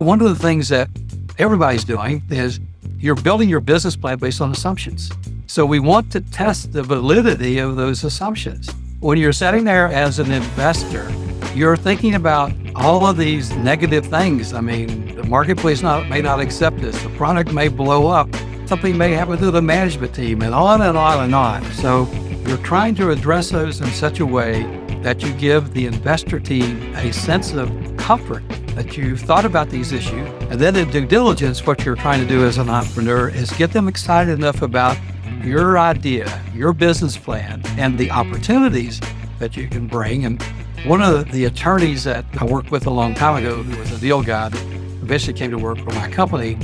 One of the things that everybody's doing is you're building your business plan based on assumptions. So we want to test the validity of those assumptions. When you're sitting there as an investor, you're thinking about all of these negative things. I mean, the marketplace may not accept this. The product may blow up. Something may happen to the management team, and on and on and on. So you're trying to address those in such a way that you give the investor team a sense of comfort that you've thought about these issues. And then in due diligence, what you're trying to do as an entrepreneur is get them excited enough about your idea, your business plan, and the opportunities that you can bring. And one of the attorneys that I worked with a long time ago, who was a deal guy, that eventually came to work for my company,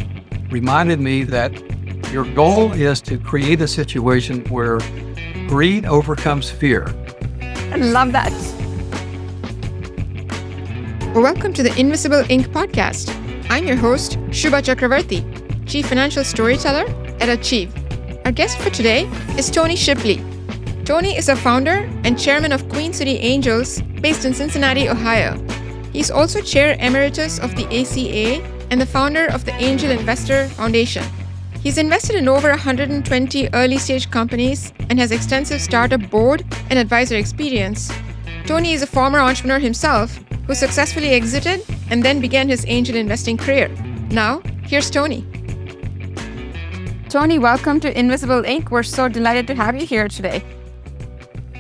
reminded me that your goal is to create a situation where greed overcomes fear. I love that. Welcome to the Invisible Inc. podcast. I'm your host, Shubha Chakravarti, Chief Financial Storyteller at Achieve. Our guest for today is Tony Shipley. Tony is a founder and chairman of Queen City Angels based in Cincinnati, Ohio. He's also Chair Emeritus of the ACA and the founder of the Angel Investor Foundation. He's invested in over 120 early-stage companies and has extensive startup board and advisor experience. Tony is a former entrepreneur himself who successfully exited and then began his angel investing career. Now, here's Tony. Tony, welcome to Invisible Inc. We're so delighted to have you here today.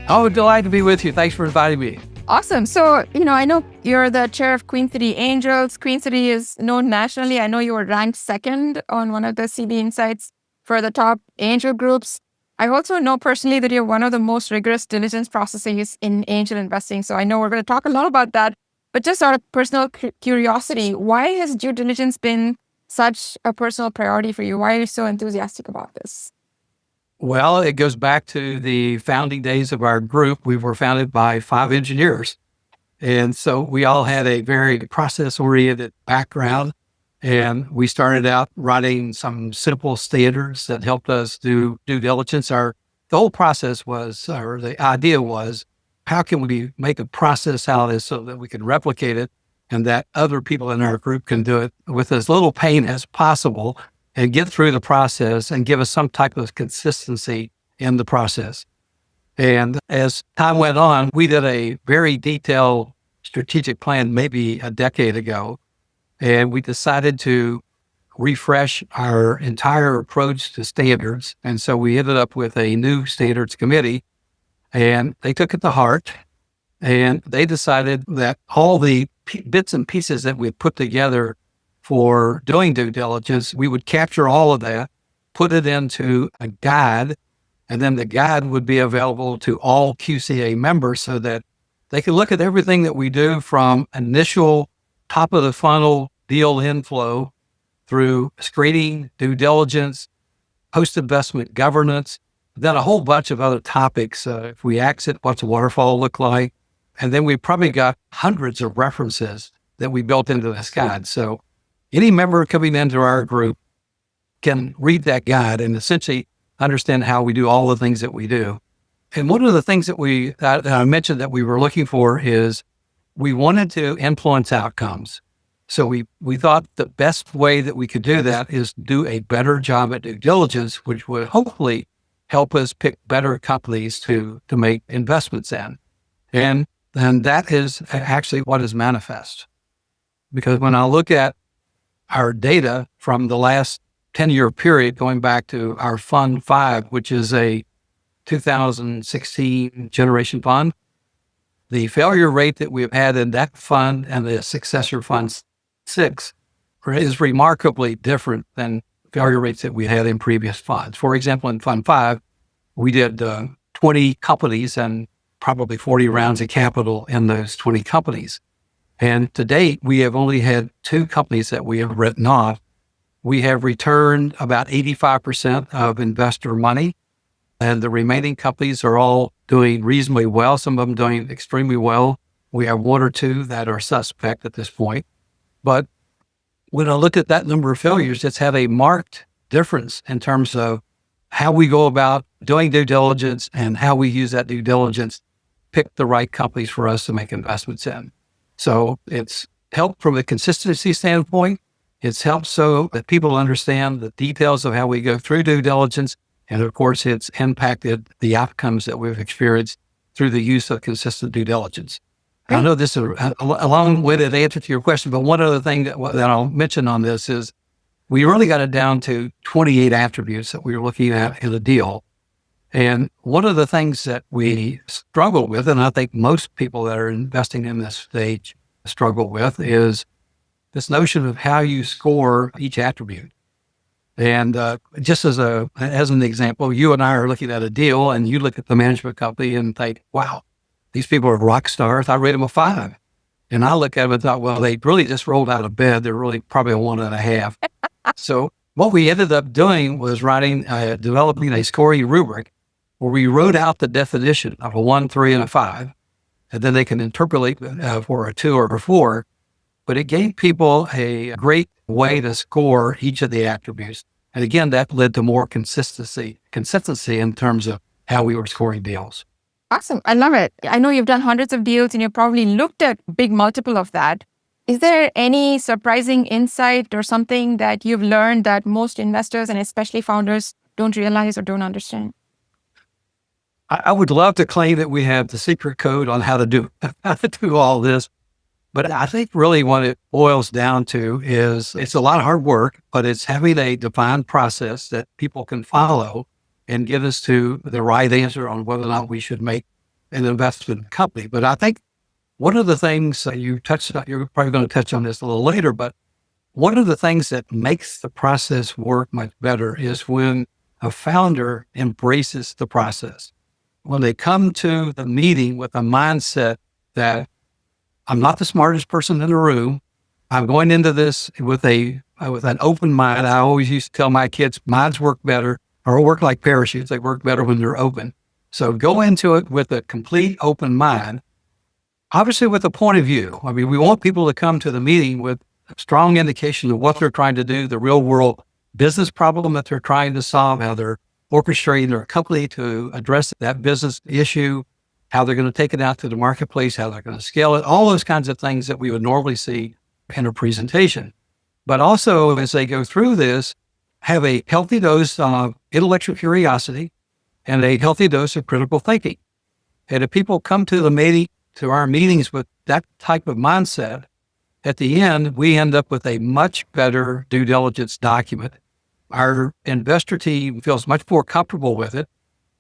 Oh, delighted to be with you. Thanks for inviting me. Awesome. So, I know you're the chair of Queen City Angels. Queen City is known nationally. I know you were ranked second on one of the CB Insights for the top angel groups. I also know personally that you're one of the most rigorous diligence processes in angel investing. So I know we're going to talk a lot about that. But just out of personal curiosity, why has due diligence been such a personal priority for you? Why are you so enthusiastic about this? Well, it goes back to the founding days of our group. We were founded by 5 engineers. And so we all had a very process-oriented background. And we started out writing some simple standards that helped us do due diligence. The whole process was, or the idea was, how can we make a process out of this so that we can replicate it and that other people in our group can do it with as little pain as possible and get through the process and give us some type of consistency in the process. And as time went on, we did a very detailed strategic plan maybe a decade ago, and we decided to refresh our entire approach to standards. And so we ended up with a new standards committee, and they took it to heart, and they decided that all the bits and pieces that we put together for doing due diligence, we would capture all of that, put it into a guide, and then the guide would be available to all QCA members so that they could look at everything that we do from initial top of the funnel deal inflow through screening, due diligence, post-investment governance, then a whole bunch of other topics. If we exit, what's a waterfall look like? And then we probably got hundreds of references that we built into this guide. So any member coming into our group can read that guide and essentially understand how we do all the things that we do. And one of the things that I mentioned that we were looking for is we wanted to influence outcomes. So we thought the best way that we could do that is do a better job at due diligence, which would hopefully help us pick better companies to make investments in. And that is actually what is manifest. Because when I look at our data from the last 10-year period, going back to our Fund 5, which is a 2016 generation fund, the failure rate that we've had in that fund and the successor Fund 6 is remarkably different than failure rates that we had in previous funds. For example, in Fund 5, we did 20 companies and probably 40 rounds of capital in those 20 companies. And to date, we have only had 2 companies that we have written off. We have returned about 85% of investor money, and the remaining companies are all doing reasonably well, some of them doing extremely well. We have 1 or 2 that are suspect at this point. But when I look at that number of failures, it's had a marked difference in terms of how we go about doing due diligence and how we use that due diligence, pick the right companies for us to make investments in. So it's helped from a consistency standpoint. It's helped so that people understand the details of how we go through due diligence. And of course, it's impacted the outcomes that we've experienced through the use of consistent due diligence. I know this is a long-winded answer to your question, but one other thing that I'll mention on this is we really got it down to 28 attributes that we were looking at in a deal. And one of the things that we struggle with, and I think most people that are investing in this stage struggle with, is this notion of how you score each attribute. And just as an example, you and I are looking at a deal, and you look at the management company and think, wow, these people are rock stars. I rate them a 5. And I look at them and thought, well, they really just rolled out of bed. They're really probably a 1.5. So what we ended up doing was developing a scoring rubric where we wrote out the definition of a 1, 3, and a 5. And then they can interpolate for a 2 or a 4. But it gave people a great way to score each of the attributes. And again, that led to more consistency in terms of how we were scoring deals. Awesome. I love it. I know you've done hundreds of deals and you've probably looked at big multiple of that. Is there any surprising insight or something that you've learned that most investors and especially founders don't realize or don't understand? I would love to claim that we have the secret code on how to do all this. But I think really what it boils down to is it's a lot of hard work, but it's having a defined process that people can follow and get us to the right answer on whether or not we should make an investment in the company. But I think one of the things you touched on, you're probably going to touch on this a little later, but one of the things that makes the process work much better is when a founder embraces the process. When they come to the meeting with a mindset that I'm not the smartest person in the room. I'm going into this with an open mind. I always used to tell my kids, minds work better or work like parachutes. They work better when they're open. So go into it with a complete open mind, obviously with a point of view. I mean, we want people to come to the meeting with a strong indication of what they're trying to do, the real world business problem that they're trying to solve, how they're orchestrating their company to address that business issue, how they're going to take it out to the marketplace, how they're going to scale it, all those kinds of things that we would normally see in a presentation. But also, as they go through this, have a healthy dose of intellectual curiosity and a healthy dose of critical thinking. And if people come to our meetings with that type of mindset, at the end, we end up with a much better due diligence document. Our investor team feels much more comfortable with it.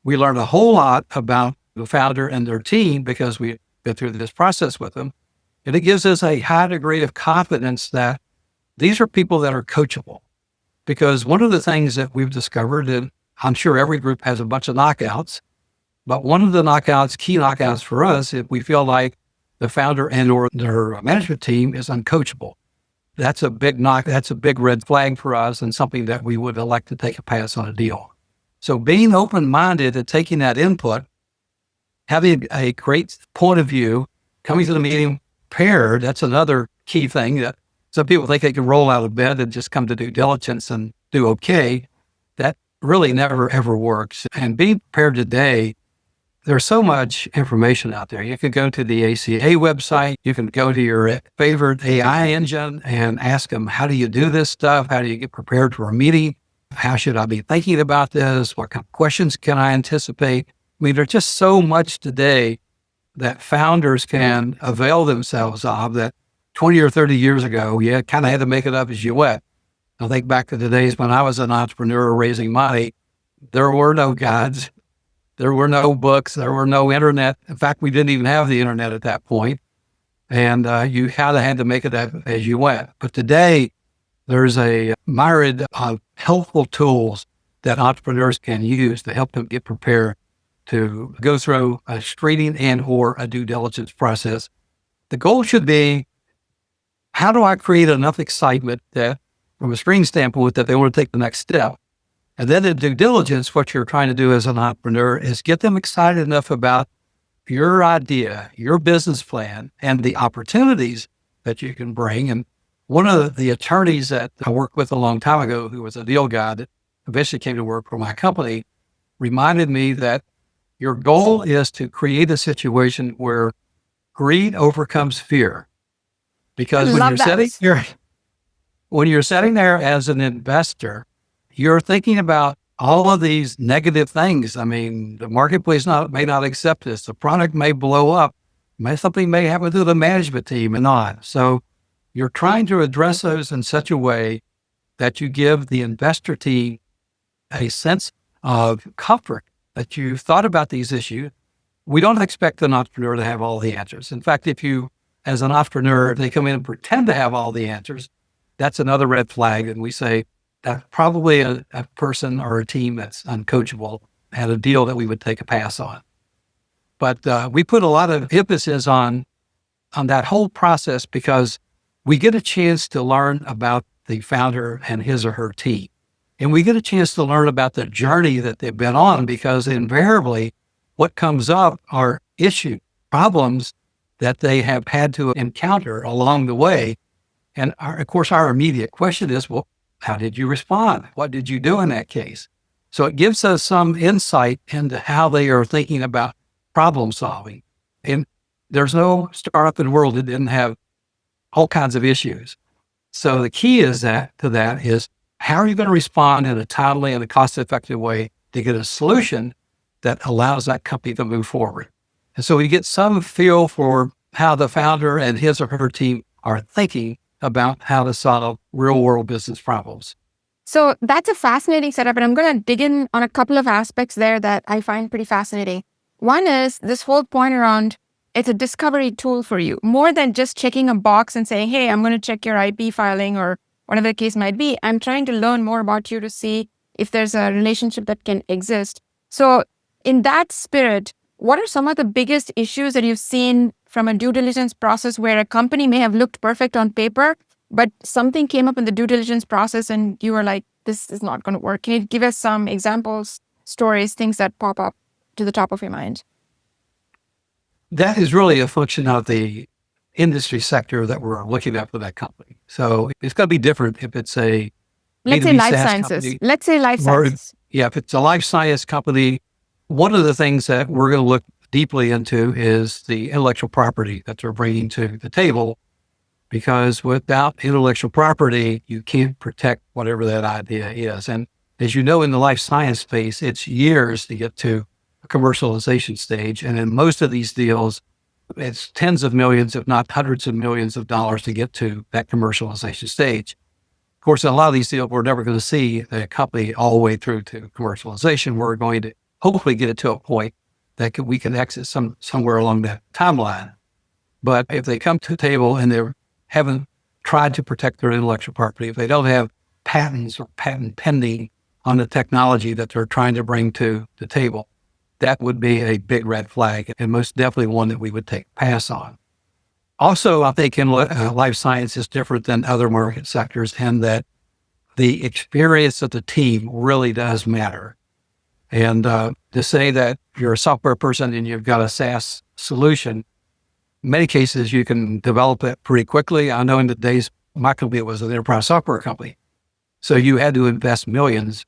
We learn a whole lot about the founder and their team because we've been through this process with them. And it gives us a high degree of confidence that these are people that are coachable. Because one of the things that we've discovered, and I'm sure every group has a bunch of knockouts, but one of the key knockouts for us, if we feel like the founder and or their management team is uncoachable. That's a big red flag for us and something that we would elect to take a pass on a deal. So being open-minded and taking that input, having a great point of view, coming to the meeting prepared, that's another key thing that some people think they can roll out of bed and just come to due diligence and do okay. That really never, ever works. And being prepared today, there's so much information out there. You can go to the ACA website. You can go to your favorite AI engine and ask them, how do you do this stuff? How do you get prepared for a meeting? How should I be thinking about this? What kind of questions can I anticipate? I mean, there's just so much today that founders can avail themselves of that 20 or 30 years ago, you kind of had to make it up as you went. I think back to the days when I was an entrepreneur raising money, there were no guides, there were no books, there were no internet. In fact, we didn't even have the internet at that point. And you kind of had to make it up as you went. But today, there's a myriad of helpful tools that entrepreneurs can use to help them get prepared to go through a screening and or a due diligence process. The goal should be, how do I create enough excitement that from a screening standpoint that they want to take the next step? And then in due diligence, what you're trying to do as an entrepreneur is get them excited enough about your idea, your business plan, and the opportunities that you can bring. And one of the attorneys that I worked with a long time ago, who was a deal guy that eventually came to work for my company, reminded me that your goal is to create a situation where greed overcomes fear. Because when you're when you're sitting there as an investor, you're thinking about all of these negative things. I mean, the marketplace may not accept this. The product may blow up. Something may happen to the management team and not. So you're trying to address those in such a way that you give the investor team a sense of comfort that you've thought about these issues. We don't expect an entrepreneur to have all the answers. In fact, if you, as an entrepreneur, if they come in and pretend to have all the answers, that's another red flag. And we say that's probably a person or a team that's uncoachable and a deal that we would take a pass on. But we put a lot of emphasis on that whole process because we get a chance to learn about the founder and his or her team. And we get a chance to learn about the journey that they've been on, because invariably what comes up are problems that they have had to encounter along the way. And of course, our immediate question is, well, how did you respond? What did you do in that case? So it gives us some insight into how they are thinking about problem solving. And there's no startup in the world that didn't have all kinds of issues. So the key is how are you going to respond in a timely and a cost-effective way to get a solution that allows that company to move forward? And so we get some feel for how the founder and his or her team are thinking about how to solve real-world business problems. So that's a fascinating setup, and I'm going to dig in on a couple of aspects there that I find pretty fascinating. One is this whole point around it's a discovery tool for you, more than just checking a box and saying, hey, I'm going to check your IP filing or whatever the case might be. I'm trying to learn more about you to see if there's a relationship that can exist. So in that spirit, what are some of the biggest issues that you've seen from a due diligence process where a company may have looked perfect on paper, but something came up in the due diligence process and you were like, this is not going to work? Can you give us some examples, stories, things that pop up to the top of your mind? That is really a function of the industry sector that we're looking at for that company. So it's going to be different if it's a Let's say life sciences. Let's say life sciences. If it's a life science company, one of the things that we're going to look deeply into is the intellectual property that they're bringing to the table, because without intellectual property, you can't protect whatever that idea is. And as you know, in the life science space, it's years to get to a commercialization stage. And in most of these deals, it's tens of millions, if not hundreds of millions of dollars to get to that commercialization stage. Of course, in a lot of these deals, we're never going to see the company all the way through to commercialization. We're going to hopefully get it to a point that we can exit somewhere along that timeline. But if they come to the table and they haven't tried to protect their intellectual property, if they don't have patents or patent pending on the technology that they're trying to bring to the table, that would be a big red flag, and most definitely one that we would take a pass on. Also, I think in life science is different than other market sectors in that the experience of the team really does matter. And to say that you're a software person and you've got a SaaS solution, in many cases you can develop it pretty quickly. I know in the days, my company was an enterprise software company. So you had to invest millions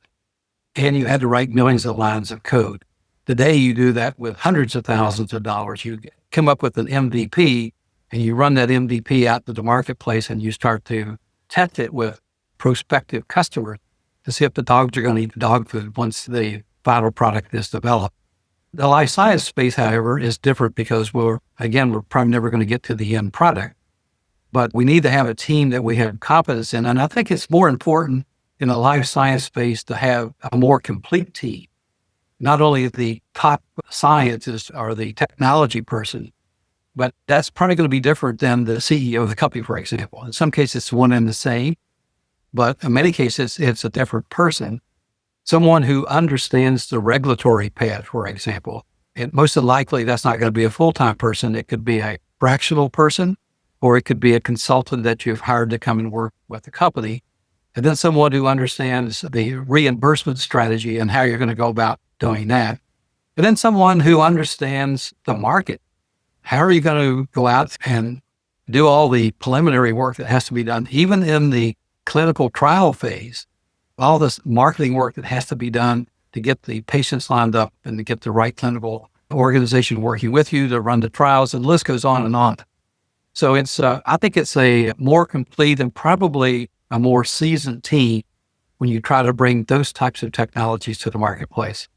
and you had to write millions of lines of code. Today, you do that with hundreds of thousands of dollars. You come up with an MVP and you run that MVP out to the marketplace and you start to test it with prospective customers to see if the dogs are going to eat the dog food once the final product is developed. The life science space, however, is different because we're probably never going to get to the end product, but we need to have a team that we have confidence in. And I think it's more important in the life science space to have a more complete team. Not only the top scientist or the technology person, but that's probably going to be different than the CEO of the company, for example. In some cases, it's one and the same, but in many cases, it's a different person. Someone who understands the regulatory path, for example. And most likely, that's not going to be a full-time person. It could be a fractional person, or it could be a consultant that you've hired to come and work with the company. And then someone who understands the reimbursement strategy and how you're going to go about doing that. And then someone who understands the market. How are you going to go out and do all the preliminary work that has to be done, even in the clinical trial phase, all this marketing work that has to be done to get the patients lined up and to get the right clinical organization working with you to run the trials, and the list goes on and on. So I think it's a more complete and probably a more seasoned team when you try to bring those types of technologies to the marketplace.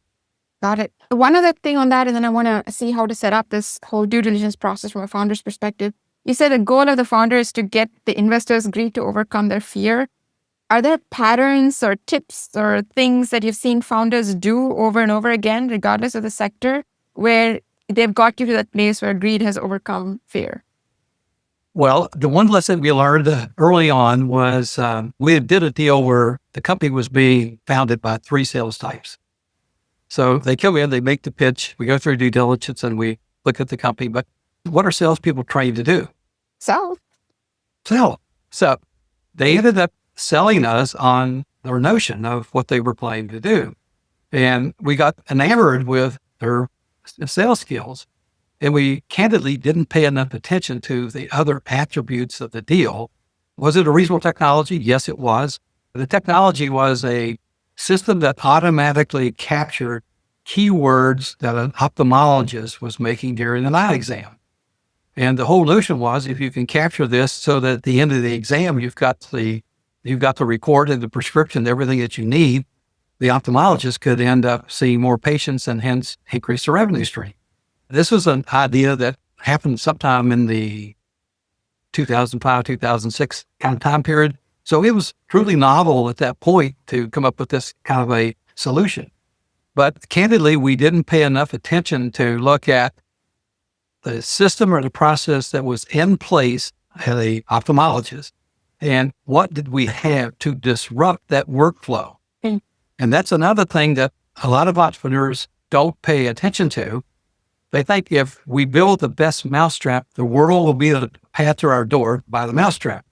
Got it. One other thing on that, and then I want to see how to set up this whole due diligence process from a founder's perspective. You said the goal of the founder is to get the investors' greed to overcome their fear. Are there patterns or tips or things that you've seen founders do over and over again, regardless of the sector, where they've got you to that place where greed has overcome fear? Well, the one lesson we learned early on was we did a deal where the company was being founded by 3 sales types. So they come in, they make the pitch, we go through due diligence, and we look at the company. But what are salespeople trained to do? Sell. So they ended up selling us on their notion of what they were planning to do. And we got enamored with their sales skills. And we candidly didn't pay enough attention to the other attributes of the deal. Was it a reasonable technology? Yes, it was. The technology was a system that automatically captured keywords that an ophthalmologist was making during an eye exam. And the whole notion was, if you can capture this so that at the end of the exam, you've got the report and the prescription, everything that you need, the ophthalmologist could end up seeing more patients and hence increase the revenue stream. This was an idea that happened sometime in the 2005, 2006 kind of time period. So it was truly novel at that point to come up with this kind of a solution. But candidly, we didn't pay enough attention to look at the system or the process that was in place at the ophthalmologist, and what did we have to disrupt that workflow? And that's another thing that a lot of entrepreneurs don't pay attention to. They think if we build the best mousetrap, the world will be able to path to our door by the mousetrap.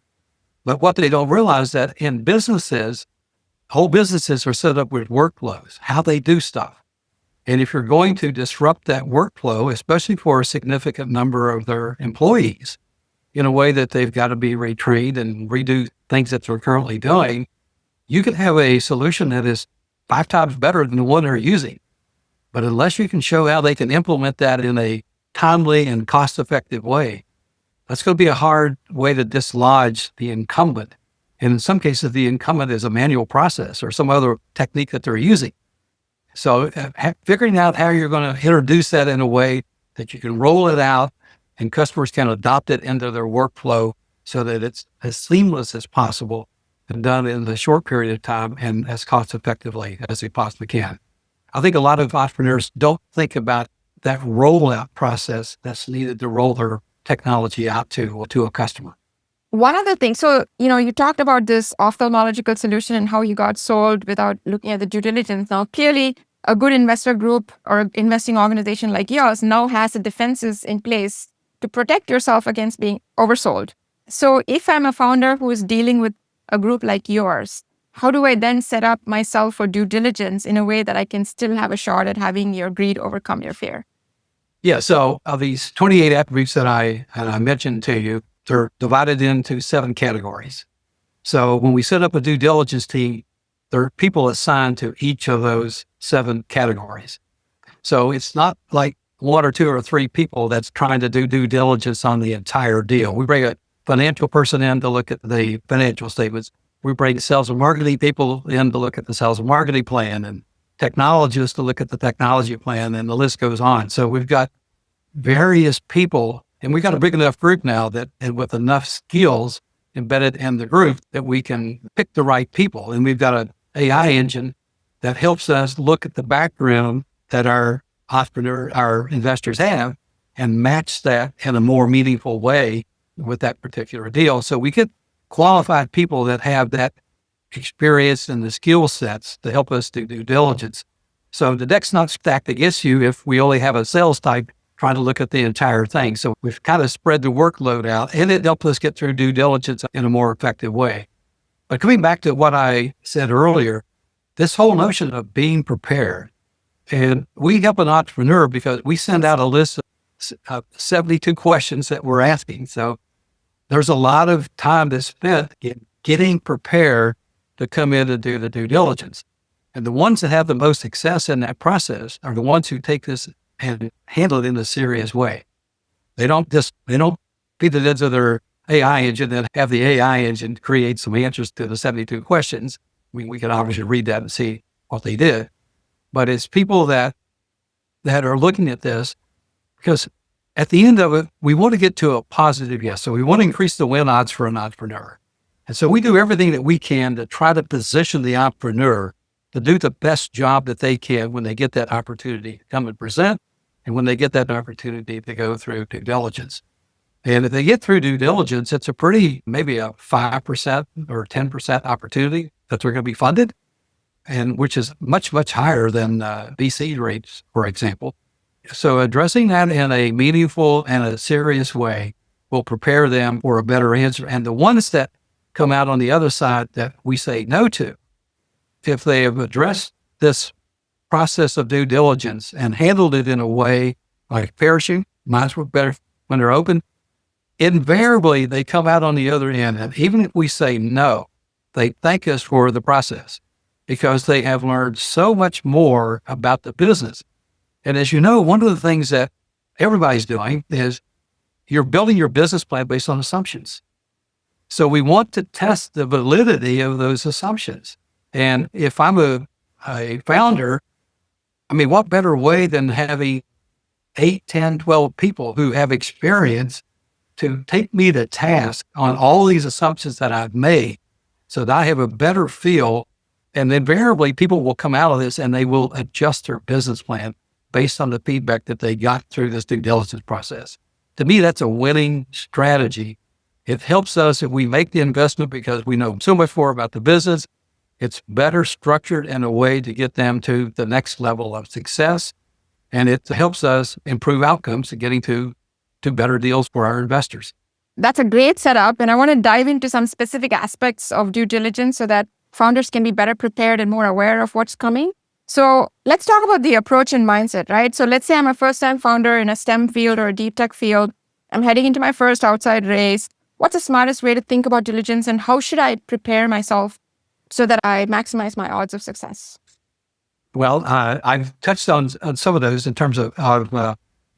But what they don't realize that in businesses, whole businesses are set up with workflows, how they do stuff. And if you're going to disrupt that workflow, especially for a significant number of their employees, in a way that they've got to be retrained and redo things that they're currently doing, you can have a solution that is 5 times better than the one they're using. But unless you can show how they can implement that in a timely and cost-effective way, that's going to be a hard way to dislodge the incumbent. And in some cases, the incumbent is a manual process or some other technique that they're using. So figuring out how you're going to introduce that in a way that you can roll it out and customers can adopt it into their workflow so that it's as seamless as possible and done in a short period of time and as cost effectively as they possibly can. I think a lot of entrepreneurs don't think about that rollout process that's needed to roll their technology out to a customer. One other thing, so, you talked about this ophthalmological solution and how you got sold without looking at the due diligence. Now, clearly, a good investor group or investing organization like yours now has the defenses in place to protect yourself against being oversold. So if I'm a founder who is dealing with a group like yours, how do I then set up myself for due diligence in a way that I can still have a shot at having your greed overcome your fear? Yeah, so of these 28 attributes that I mentioned to you, they're divided into 7 categories. So when we set up a due diligence team, there are people assigned to each of those 7 categories. So it's not like 1 or 2 or 3 people that's trying to do due diligence on the entire deal. We bring a financial person in to look at the financial statements. We bring sales and marketing people in to look at the sales and marketing plan, and technologists to look at the technology plan, and the list goes on. So we've got various people, and we've got a big enough group now that, and with enough skills embedded in the group, that we can pick the right people. And we've got an AI engine that helps us look at the background that our investors have and match that in a more meaningful way with that particular deal. So we get qualified people that have that experience and the skill sets to help us do due diligence. So the deck's not stacked against you if we only have a sales type trying to look at the entire thing. So we've kind of spread the workload out, and it helps us get through due diligence in a more effective way. But coming back to what I said earlier, this whole notion of being prepared, and we help an entrepreneur because we send out a list of 72 questions that we're asking. So there's a lot of time that's spent getting prepared to come in and do the due diligence. And the ones that have the most success in that process are the ones who take this and handle it in a serious way. They don't beat the heads of their AI engine, then have the AI engine create some answers to the 72 questions. We can obviously read that and see what they did. But it's people that are looking at this, because at the end of it, we want to get to a positive yes. So we want to increase the win odds for an entrepreneur. And so we do everything that we can to try to position the entrepreneur to do the best job that they can when they get that opportunity to come and present, and when they get that opportunity to go through due diligence. And if they get through due diligence, it's maybe a 5% or 10% opportunity that they're going to be funded, and which is much, much higher than VC rates, for example. So addressing that in a meaningful and a serious way will prepare them for a better answer. And the ones that come out on the other side that we say no to, if they have addressed this process of due diligence and handled it in a way like parachute, might as well better when they're open, invariably they come out on the other end. And even if we say no, they thank us for the process, because they have learned so much more about the business. And as you know, one of the things that everybody's doing is you're building your business plan based on assumptions. So we want to test the validity of those assumptions. And if I'm a founder, I mean, what better way than having 8, 10, 12 people who have experience to take me to task on all these assumptions that I've made, so that I have a better feel. And invariably people will come out of this and they will adjust their business plan based on the feedback that they got through this due diligence process. To me, that's a winning strategy. It helps us if we make the investment because we know so much more about the business. It's better structured in a way to get them to the next level of success. And it helps us improve outcomes and getting to better deals for our investors. That's a great setup. And I want to dive into some specific aspects of due diligence so that founders can be better prepared and more aware of what's coming. So let's talk about the approach and mindset, right? So let's say I'm a first-time founder in a STEM field or a deep tech field. I'm heading into my first outside race. What's the smartest way to think about diligence, and how should I prepare myself so that I maximize my odds of success? Well, I've touched on some of those in terms of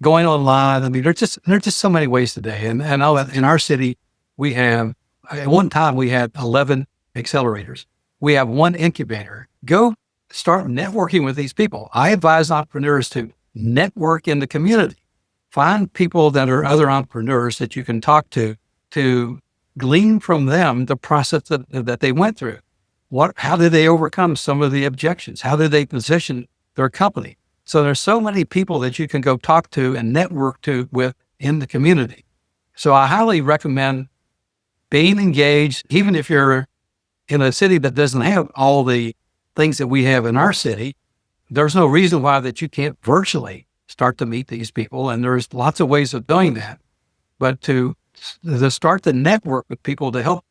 going online. I mean, there's just so many ways today. And in our city, we have, at one time, we had 11 accelerators. We have one incubator. Go start networking with these people. I advise entrepreneurs to network in the community. Find people that are other entrepreneurs that you can talk to glean from them the process that they went through. How did they overcome some of the objections? How did they position their company? So there's so many people that you can go talk to and network with in the community. So I highly recommend being engaged, even if you're in a city that doesn't have all the things that we have in our city. There's no reason why that you can't virtually start to meet these people. And there's lots of ways of doing that. But to start the network with people to help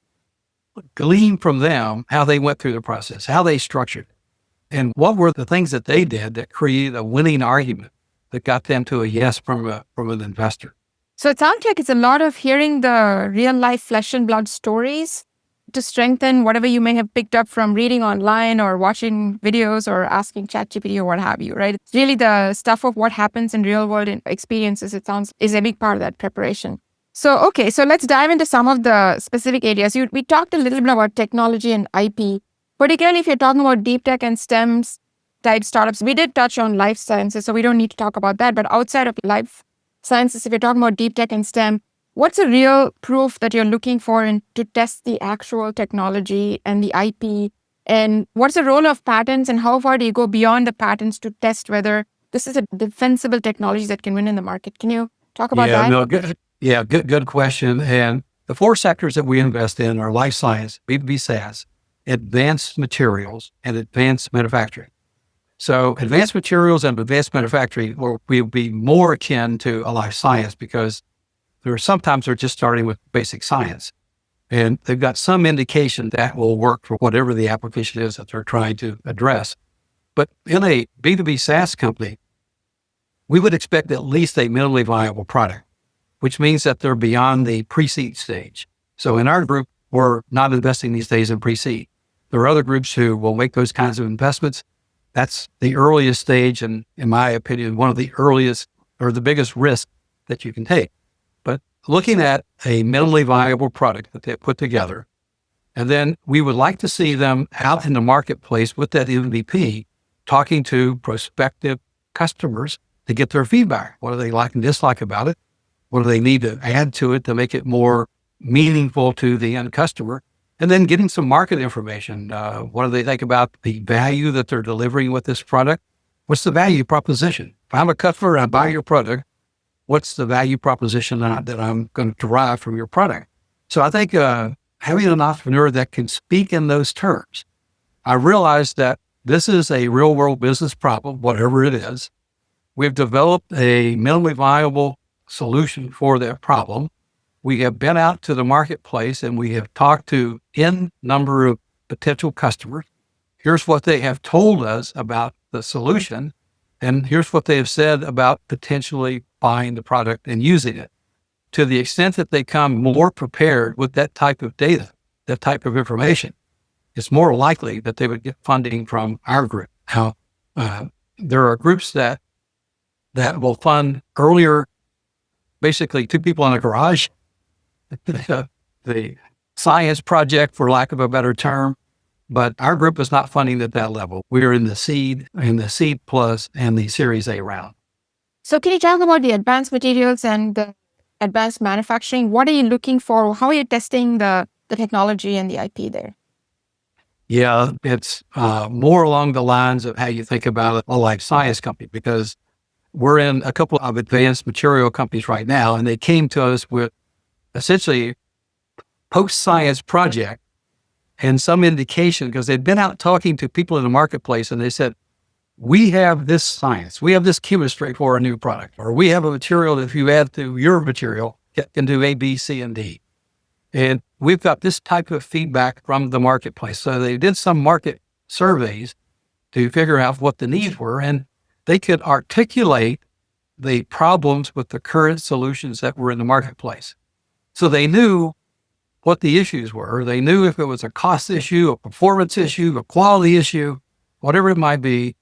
glean from them how they went through the process, how they structured it, and what were the things that they did that created a winning argument that got them to a yes from an investor. So it sounds like it's a lot of hearing the real life flesh and blood stories to strengthen whatever you may have picked up from reading online or watching videos or asking ChatGPT or what have you, right? It's really the stuff of what happens in real world experiences, it sounds, is a big part of that preparation. So, okay, so let's dive into some of the specific areas. We talked a little bit about technology and IP, particularly if you're talking about deep tech and STEM type startups. We did touch on life sciences, so we don't need to talk about that. But outside of life sciences, if you're talking about deep tech and STEM, what's a real proof that you're looking for to test the actual technology and the IP? And what's the role of patents, and how far do you go beyond the patents to test whether this is a defensible technology that can win in the market? Can you talk about that? No, good. Yeah, good question. And the 4 sectors that we invest in are life science, B2B SaaS, advanced materials, and advanced manufacturing. So advanced materials and advanced manufacturing will be more akin to a life science, because sometimes they're just starting with basic science. And they've got some indication that will work for whatever the application is that they're trying to address. But in a B2B SaaS company, we would expect at least a minimally viable product, which means that they're beyond the pre-seed stage. So in our group, we're not investing these days in pre-seed. There are other groups who will make those kinds of investments. That's the earliest stage, and in my opinion, one of the earliest or the biggest risks that you can take. But looking at a minimally viable product that they put together. And then we would like to see them out in the marketplace with that MVP, talking to prospective customers to get their feedback. What do they like and dislike about it? What do they need to add to it to make it more meaningful to the end customer? And then getting some market information. What do they think about the value that they're delivering with this product? What's the value proposition? If I'm a customer and I buy your product, what's the value proposition that I'm going to derive from your product? So I think having an entrepreneur that can speak in those terms, I realize that this is a real world business problem, whatever it is. We've developed a minimally viable solution for that problem. We have been out to the marketplace and we have talked to n number of potential customers. Here's what they have told us about the solution. And here's what they have said about potentially buying the product and using it. To the extent that they come more prepared with that type of data, that type of information, it's more likely that they would get funding from our group. Now, there are groups that will fund earlier, basically 2 people in a garage, the science project, for lack of a better term. But our group is not funding at that level. We are in the seed plus and the Series A round. So can you talk about the advanced materials and the advanced manufacturing? What are you looking for? How are you testing the technology and the IP there? Yeah, it's more along the lines of how you think about a life science company, because we're in a couple of advanced material companies right now, and they came to us with essentially post-science project and some indication, because they'd been out talking to people in the marketplace and they said, we have this science, we have this chemistry for a new product, or we have a material that if you add to your material, it can do A, B, C, and D. And we've got this type of feedback from the marketplace. So they did some market surveys to figure out what the needs were, and they could articulate the problems with the current solutions that were in the marketplace. So they knew what the issues were. They knew if it was a cost issue, a performance issue, a quality issue, whatever it might be,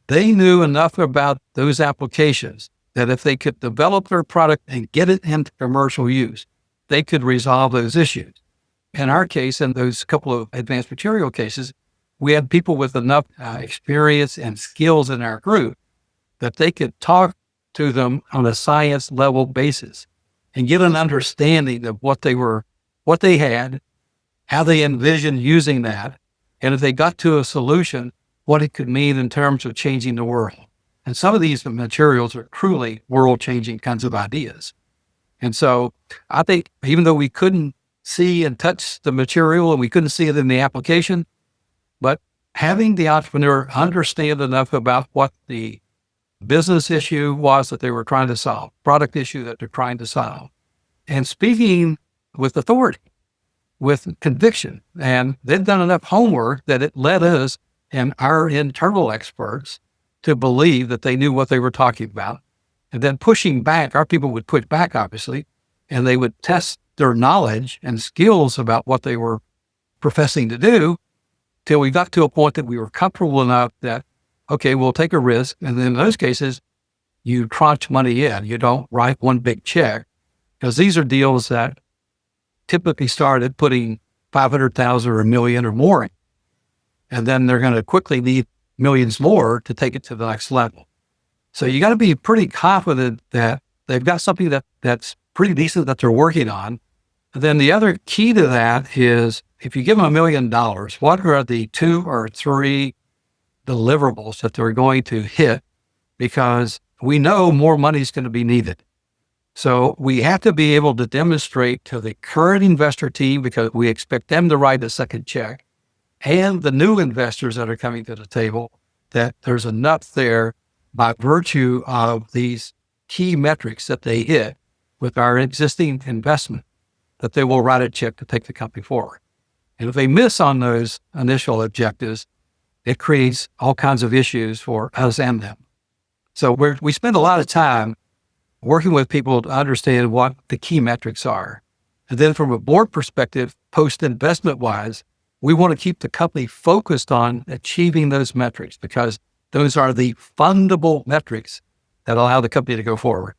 they knew enough about those applications that if they could develop their product and get it into commercial use, they could resolve those issues. In our case, in those couple of advanced material cases, we had people with enough experience and skills in our group that they could talk to them on a science level basis and get an understanding of what they had, how they envisioned using that, and if they got to a solution, what it could mean in terms of changing the world. And some of these materials are truly world-changing kinds of ideas. And so I think even though we couldn't see and touch the material and we couldn't see it in the application, but having the entrepreneur understand enough about what the business issue was that they were trying to solve, product issue that they're trying to solve, and speaking with authority, with conviction. And they've done enough homework that it led us and our internal experts to believe that they knew what they were talking about. And then pushing back, our people would push back, obviously, and they would test their knowledge and skills about what they were professing to do till we got to a point that we were comfortable enough that, okay, we'll take a risk. And then in those cases, you tranche money in. You don't write one big check, because these are deals that typically start at putting $500,000 or $1 million or more in. And then they're going to quickly need millions more to take it to the next level. So you got to be pretty confident that they've got something that's pretty decent that they're working on. And then the other key to that is if you give them $1 million, what are the 2 or 3 deliverables that they're going to hit? Because we know more money is going to be needed. So we have to be able to demonstrate to the current investor team, because we expect them to write a second check, and the new investors that are coming to the table, that there's enough there by virtue of these key metrics that they hit with our existing investment, that they will write a check to take the company forward. And if they miss on those initial objectives, it creates all kinds of issues for us and them. So we spend a lot of time working with people to understand what the key metrics are. And then from a board perspective, post-investment wise, we want to keep the company focused on achieving those metrics, because those are the fundable metrics that allow the company to go forward.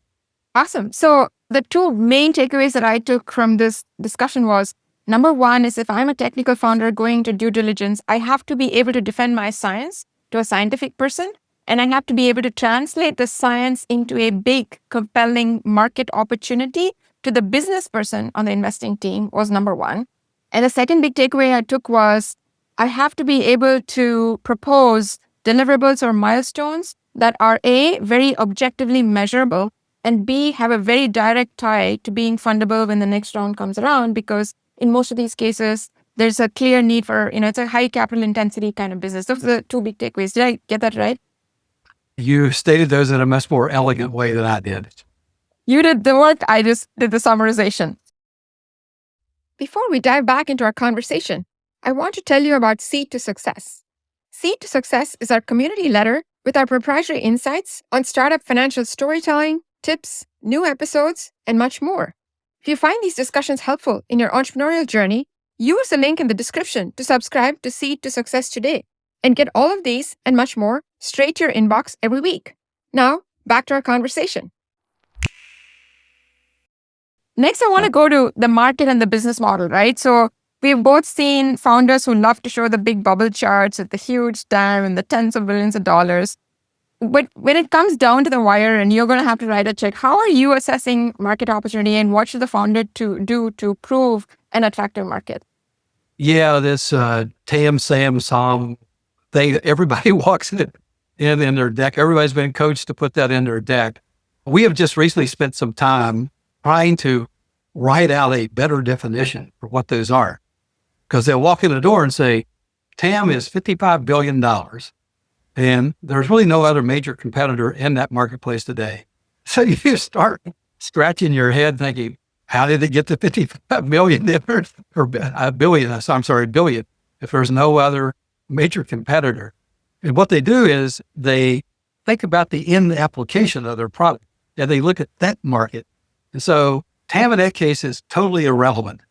Awesome. So the two main takeaways that I took from this discussion was, number one is if I'm a technical founder going to due diligence, I have to be able to defend my science to a scientific person. And I have to be able to translate the science into a big, compelling market opportunity to the business person on the investing team was number one. And the second big takeaway I took was I have to be able to propose deliverables or milestones that are A, very objectively measurable, and B, have a very direct tie to being fundable when the next round comes around, because in most of these cases, there's a clear need for, it's a high capital intensity kind of business. Those are the two big takeaways. Did I get that right? You stated those in a much more elegant way than I did. You did the work, I just did the summarization. Before we dive back into our conversation, I want to tell you about Seed to Success. Seed to Success is our community letter with our proprietary insights on startup financial storytelling, tips, new episodes, and much more. If you find these discussions helpful in your entrepreneurial journey, use the link in the description to subscribe to Seed to Success today and get all of these and much more straight to your inbox every week. Now, back to our conversation. Next, I want to go to the market and the business model, right? So we've both seen founders who love to show the big bubble charts with the huge TAM and the tens of billions of dollars. But when it comes down to the wire and you're going to have to write a check, how are you assessing market opportunity and what should the founder do to prove an attractive market? Yeah, this TAM, SAM, SOM thing, everybody walks in their deck. Everybody's been coached to put that in their deck. We have just recently spent some time trying to write out a better definition for what those are. Because they'll walk in the door and say, TAM is $55 billion. And there's really no other major competitor in that marketplace today. So you start scratching your head thinking, how did it get to 55 million or billion? I'm sorry, billion, if there's no other major competitor. And what they do is they think about the end application of their product and they look at that market. And so TAM in that case is totally irrelevant.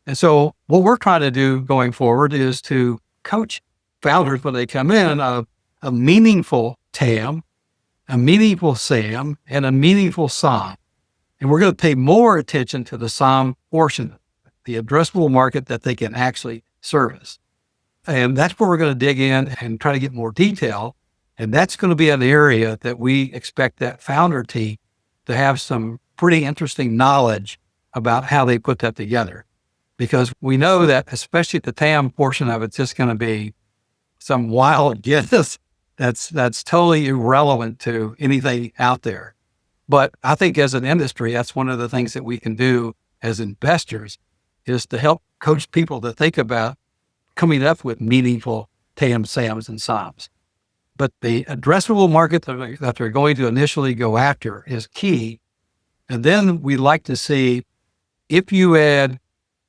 And so what we're trying to do going forward is to coach founders when they come in a meaningful TAM, a meaningful SAM, and a meaningful SOM. And we're going to pay more attention to the SOM portion, the addressable market that they can actually service. And that's where we're going to dig in and try to get more detail. And that's going to be an area that we expect that founder team to have some pretty interesting knowledge about how they put that together. Because we know that, especially the TAM portion of it's just going to be some wild guess that's totally irrelevant to anything out there. But I think as an industry, that's one of the things that we can do as investors is to help coach people to think about coming up with meaningful TAM, SAMs, and SOMs. But the addressable market that they're going to initially go after is key. And then we like to see if you add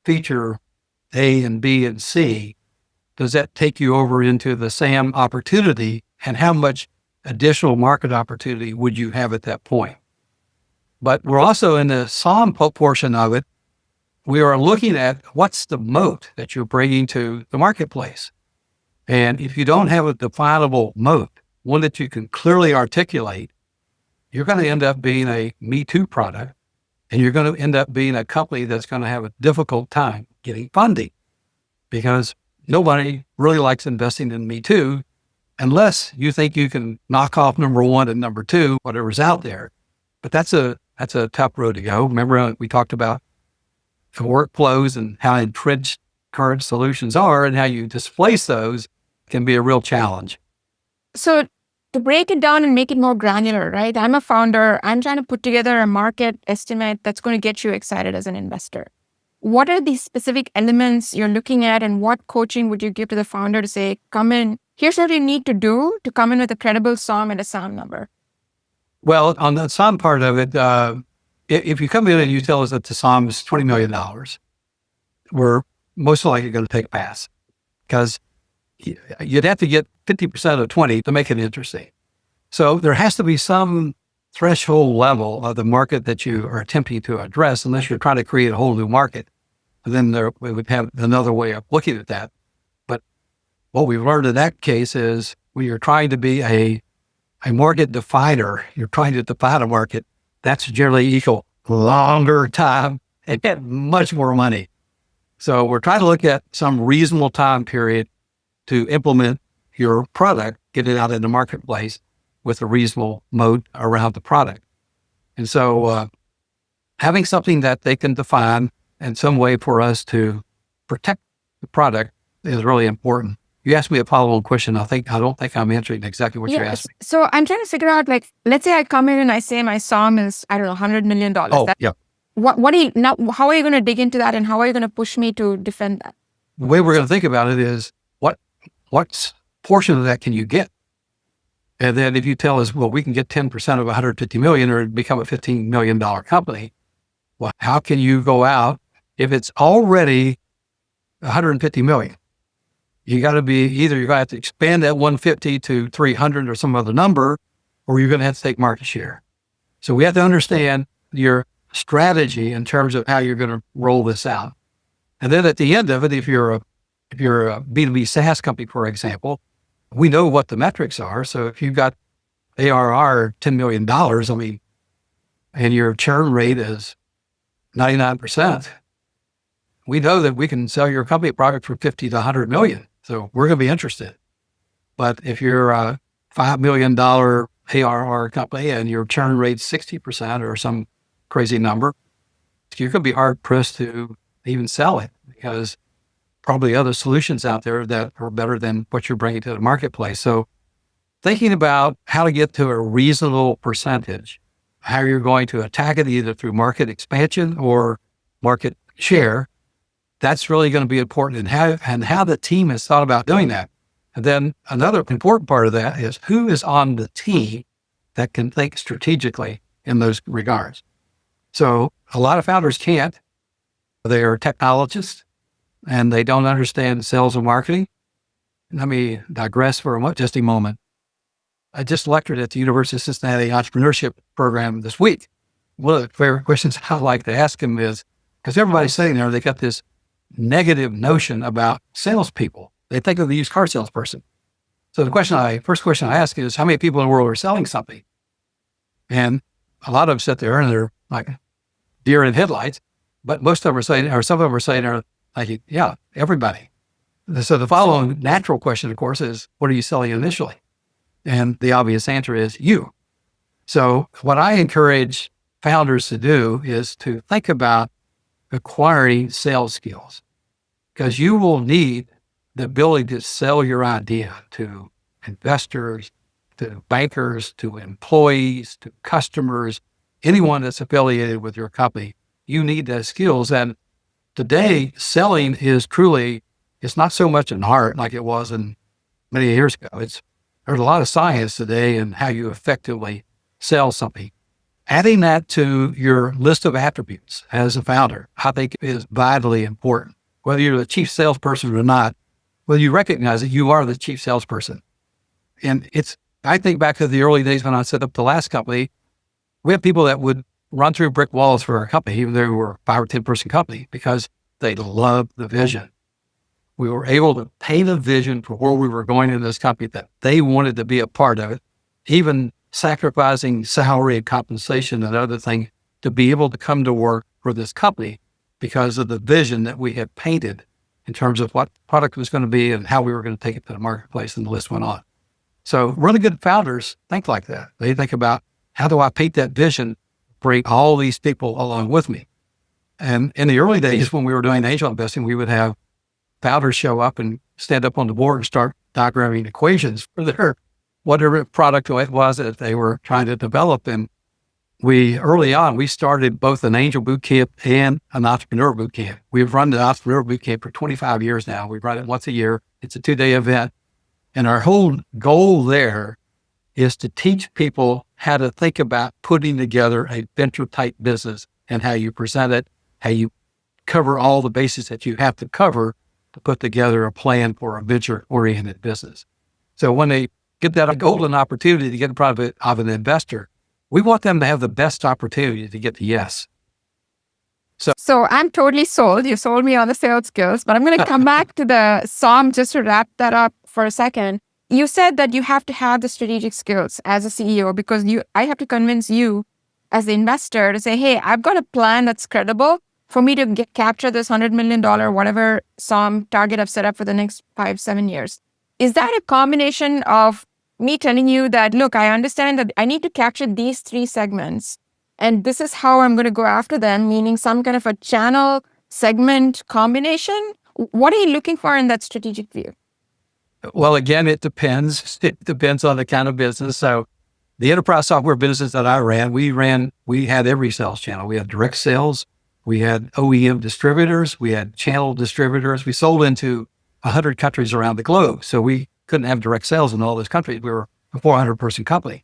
feature A and B and C, does that take you over into the SAM opportunity? And how much additional market opportunity would you have at that point? But we're also in the SOM portion of it. We are looking at what's the moat that you're bringing to the marketplace. And if you don't have a definable moat, one that you can clearly articulate, you're going to end up being a Me Too product. And you're going to end up being a company that's going to have a difficult time getting funding because nobody really likes investing in Me Too unless you think you can knock off number one and number two, whatever's out there. But that's a tough road to go. Remember, we talked about the workflows and how entrenched current solutions are and how you displace those can be a real challenge. So to break it down and make it more granular, right? I'm a founder. I'm trying to put together a market estimate that's going to get you excited as an investor. What are the specific elements you're looking at and what coaching would you give to the founder to say, come in, here's what you need to do to come in with a credible SOM and a SOM number? Well, on the SOM part of it, if you come in and you tell us that the SOM is $20 million, we're most likely going to take a pass because you'd have to get 50% of 20 to make it interesting. So there has to be some threshold level of the market that you are attempting to address, unless you're trying to create a whole new market. And then we would have another way of looking at that. But what we've learned in that case is when you're trying to be a market definer, you're trying to define a market, that's generally equal longer time and get much more money. So we're trying to look at some reasonable time period to implement your product, get it out in the marketplace with a reasonable moat around the product. And so having something that they can define and some way for us to protect the product is really important. You asked me a follow-on question. I don't think I'm answering exactly what you asked me. So I'm trying to figure out, like, let's say I come in and I say my SOM is, I don't know, $100 million. Yeah. What do you now? How are you going to dig into that, and how are you going to push me to defend that? The way we're going to think about it is what portion of that can you get? And then if you tell us, well, we can get 10% of 150 million or become a $15 million company, well, how can you go out if it's already 150 million? You got to be either you're going to have to expand that 150 to 300 or some other number, or you're going to have to take market share. So we have to understand your strategy in terms of how you're going to roll this out. And then at the end of it, if you're a B2B SaaS company, for example, we know what the metrics are. So if you've got ARR $10 million, I mean, and your churn rate is 99%, we know that we can sell your company product for 50 to 100 million. So we're going to be interested. But if you're a $5 million ARR company and your churn rate's 60% or some crazy number, you're going to be hard pressed to even sell it because probably other solutions out there that are better than what you're bringing to the marketplace. So thinking about how to get to a reasonable percentage, how you're going to attack it either through market expansion or market share, that's really going to be important, and how the team has thought about doing that. And then another important part of that is who is on the team that can think strategically in those regards. So a lot of founders can't. They are technologists and they don't understand sales and marketing. Let me digress for just a moment. I just lectured at the University of Cincinnati entrepreneurship program this week. One of the favorite questions I like to ask them is, because everybody's sitting there, they got this negative notion about salespeople. They think of the used car salesperson. So the first question I ask is, how many people in the world are selling something? And a lot of them sit there and they're like deer in headlights, but most of them are saying, or some of them are saying, like, yeah, everybody. So the following natural question, of course, is, what are you selling initially? And the obvious answer is you. So what I encourage founders to do is to think about acquiring sales skills, because you will need the ability to sell your idea to investors, to bankers, to employees, to customers, anyone that's affiliated with your company. You need those skills. And today, selling is truly, it's not so much an art like it was in many years ago. There's a lot of science today in how you effectively sell something. Adding that to your list of attributes as a founder, I think is vitally important. Whether you're the chief salesperson or not, whether you recognize that you are the chief salesperson. And I think back to the early days when I set up the last company, we had people that would run through brick walls for our company, even though we were a 5 or 10 person company, because they loved the vision. We were able to paint a vision for where we were going in this company that they wanted to be a part of it, even sacrificing salary and compensation and other things to be able to come to work for this company because of the vision that we had painted in terms of what product was going to be and how we were going to take it to the marketplace, and the list went on. So really good founders think like that. They think about, how do I paint that vision, bring all these people along with me? And in the early days when we were doing angel investing, we would have founders show up and stand up on the board and start diagramming equations for their whatever product it was that they were trying to develop. And early on, we started both an angel boot camp and an entrepreneur boot camp. We've run the entrepreneur boot camp for 25 years now. We run it once a year. It's a 2-day event. And our whole goal there is to teach people how to think about putting together a venture type business and how you present it, how you cover all the bases that you have to cover to put together a plan for a venture oriented business. So when they get that golden opportunity to get in front of an investor, we want them to have the best opportunity to get the yes. So I'm totally sold. You sold me on the sales skills, but I'm going to come back to the SOM just to wrap that up for a second. You said that you have to have the strategic skills as a CEO because I have to convince you as the investor to say, hey, I've got a plan that's credible for me to capture this $100 million, whatever sum target I've set up for the next 5-7 years. Is that a combination of me telling you that, look, I understand that I need to capture these 3 segments, and this is how I'm going to go after them, meaning some kind of a channel segment combination? What are you looking for in that strategic view? Well, again, it depends. It depends on the kind of business. So the enterprise software business that I ran, we had every sales channel. We had direct sales. We had OEM distributors. We had channel distributors. We sold into 100 countries around the globe. So we couldn't have direct sales in all those countries. We were a 400-person company.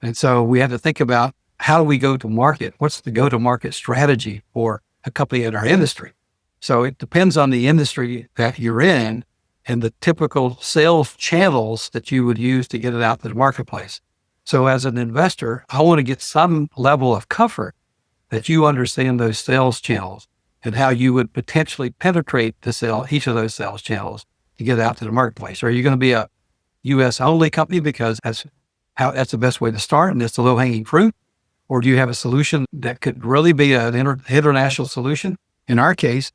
And so we had to think about, how do we go to market? What's the go-to-market strategy for a company in our industry? So it depends on the industry that you're in and the typical sales channels that you would use to get it out to the marketplace. So as an investor, I want to get some level of comfort that you understand those sales channels and how you would potentially penetrate each of those sales channels to get out to the marketplace. Are you going to be a U.S. only company because that's the best way to start and it's the low-hanging fruit? Or do you have a solution that could really be an international solution? In our case,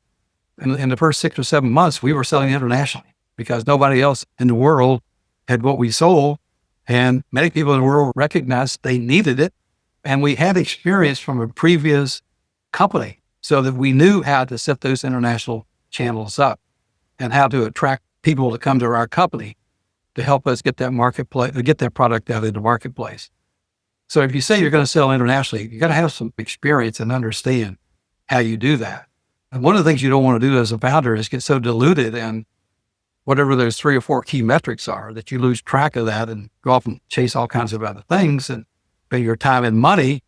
in the first 6 or 7 months, we were selling internationally because nobody else in the world had what we sold. And many people in the world recognized they needed it. And we had experience from a previous company so that we knew how to set those international channels up and how to attract people to come to our company to help us get that product out in the marketplace. So if you say you're going to sell internationally, you got to have some experience and understand how you do that. And one of the things you don't want to do as a founder is get so diluted in whatever those 3 or 4 key metrics are that you lose track of that and go off and chase all kinds of other things and spend your time and money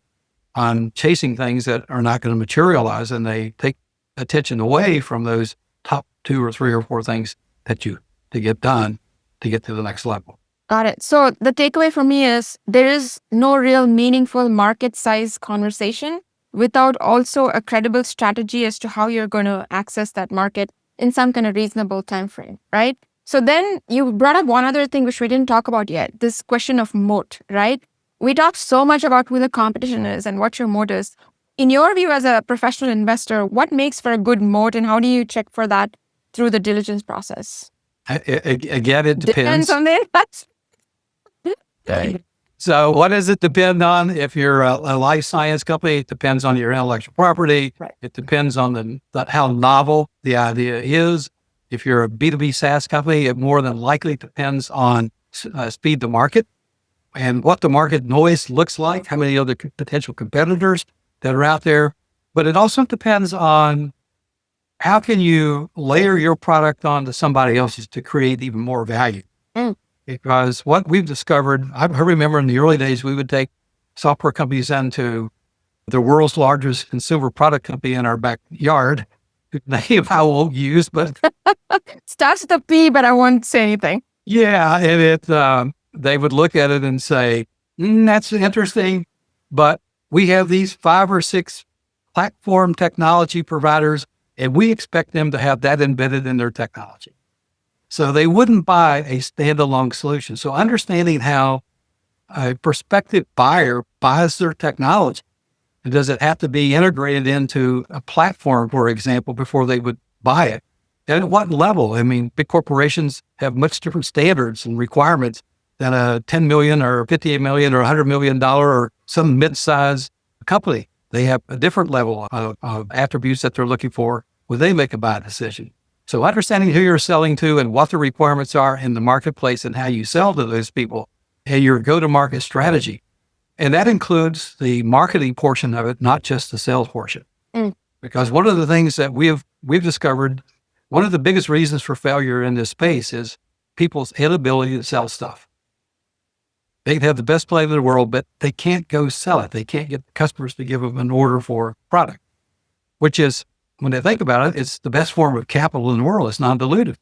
on chasing things that are not going to materialize, and they take attention away from those top 2 or 3 or 4 things that to get done to get to the next level. Got it. So the takeaway for me is there is no real meaningful market size conversation without also a credible strategy as to how you're going to access that market in some kind of reasonable time frame, right? So then you brought up one other thing which we didn't talk about yet, this question of moat, right? We talked so much about who the competition is and what your moat is. In your view as a professional investor, what makes for a good moat and how do you check for that through the diligence process? Again, it depends. Depends on the investor. Okay. So what does it depend on? If you're a life science company, it depends on your intellectual property. Right. It depends on how novel the idea is. If you're a B2B SaaS company, it more than likely depends on speed to market and what the market noise looks like, how many other potential competitors that are out there. But it also depends on how can you layer your product onto somebody else's to create even more value. Because what we've discovered, I remember in the early days, we would take software companies into the world's largest consumer product company in our backyard, whose name I won't use, but Starts with a P, but I won't say anything. yeah, and they would look at it and say, that's interesting, but we have these 5 or 6 platform technology providers, and we expect them to have that embedded in their technology. So they wouldn't buy a standalone solution. So understanding how a prospective buyer buys their technology, and does it have to be integrated into a platform, for example, before they would buy it? And at what level? I mean, big corporations have much different standards and requirements than a $10 million or $58 million or $100 million or some mid-sized company. They have a different level of attributes that they're looking for when they make a buy decision. So understanding who you're selling to and what the requirements are in the marketplace and how you sell to those people and your go-to-market strategy. And that includes the marketing portion of it, not just the sales portion. Because one of the things that we've discovered, one of the biggest reasons for failure in this space is people's inability to sell stuff. They can have the best plan in the world, but they can't go sell it. They can't get the customers to give them an order for a product, which is, when they think about it, it's the best form of capital in the world. It's non-dilutive.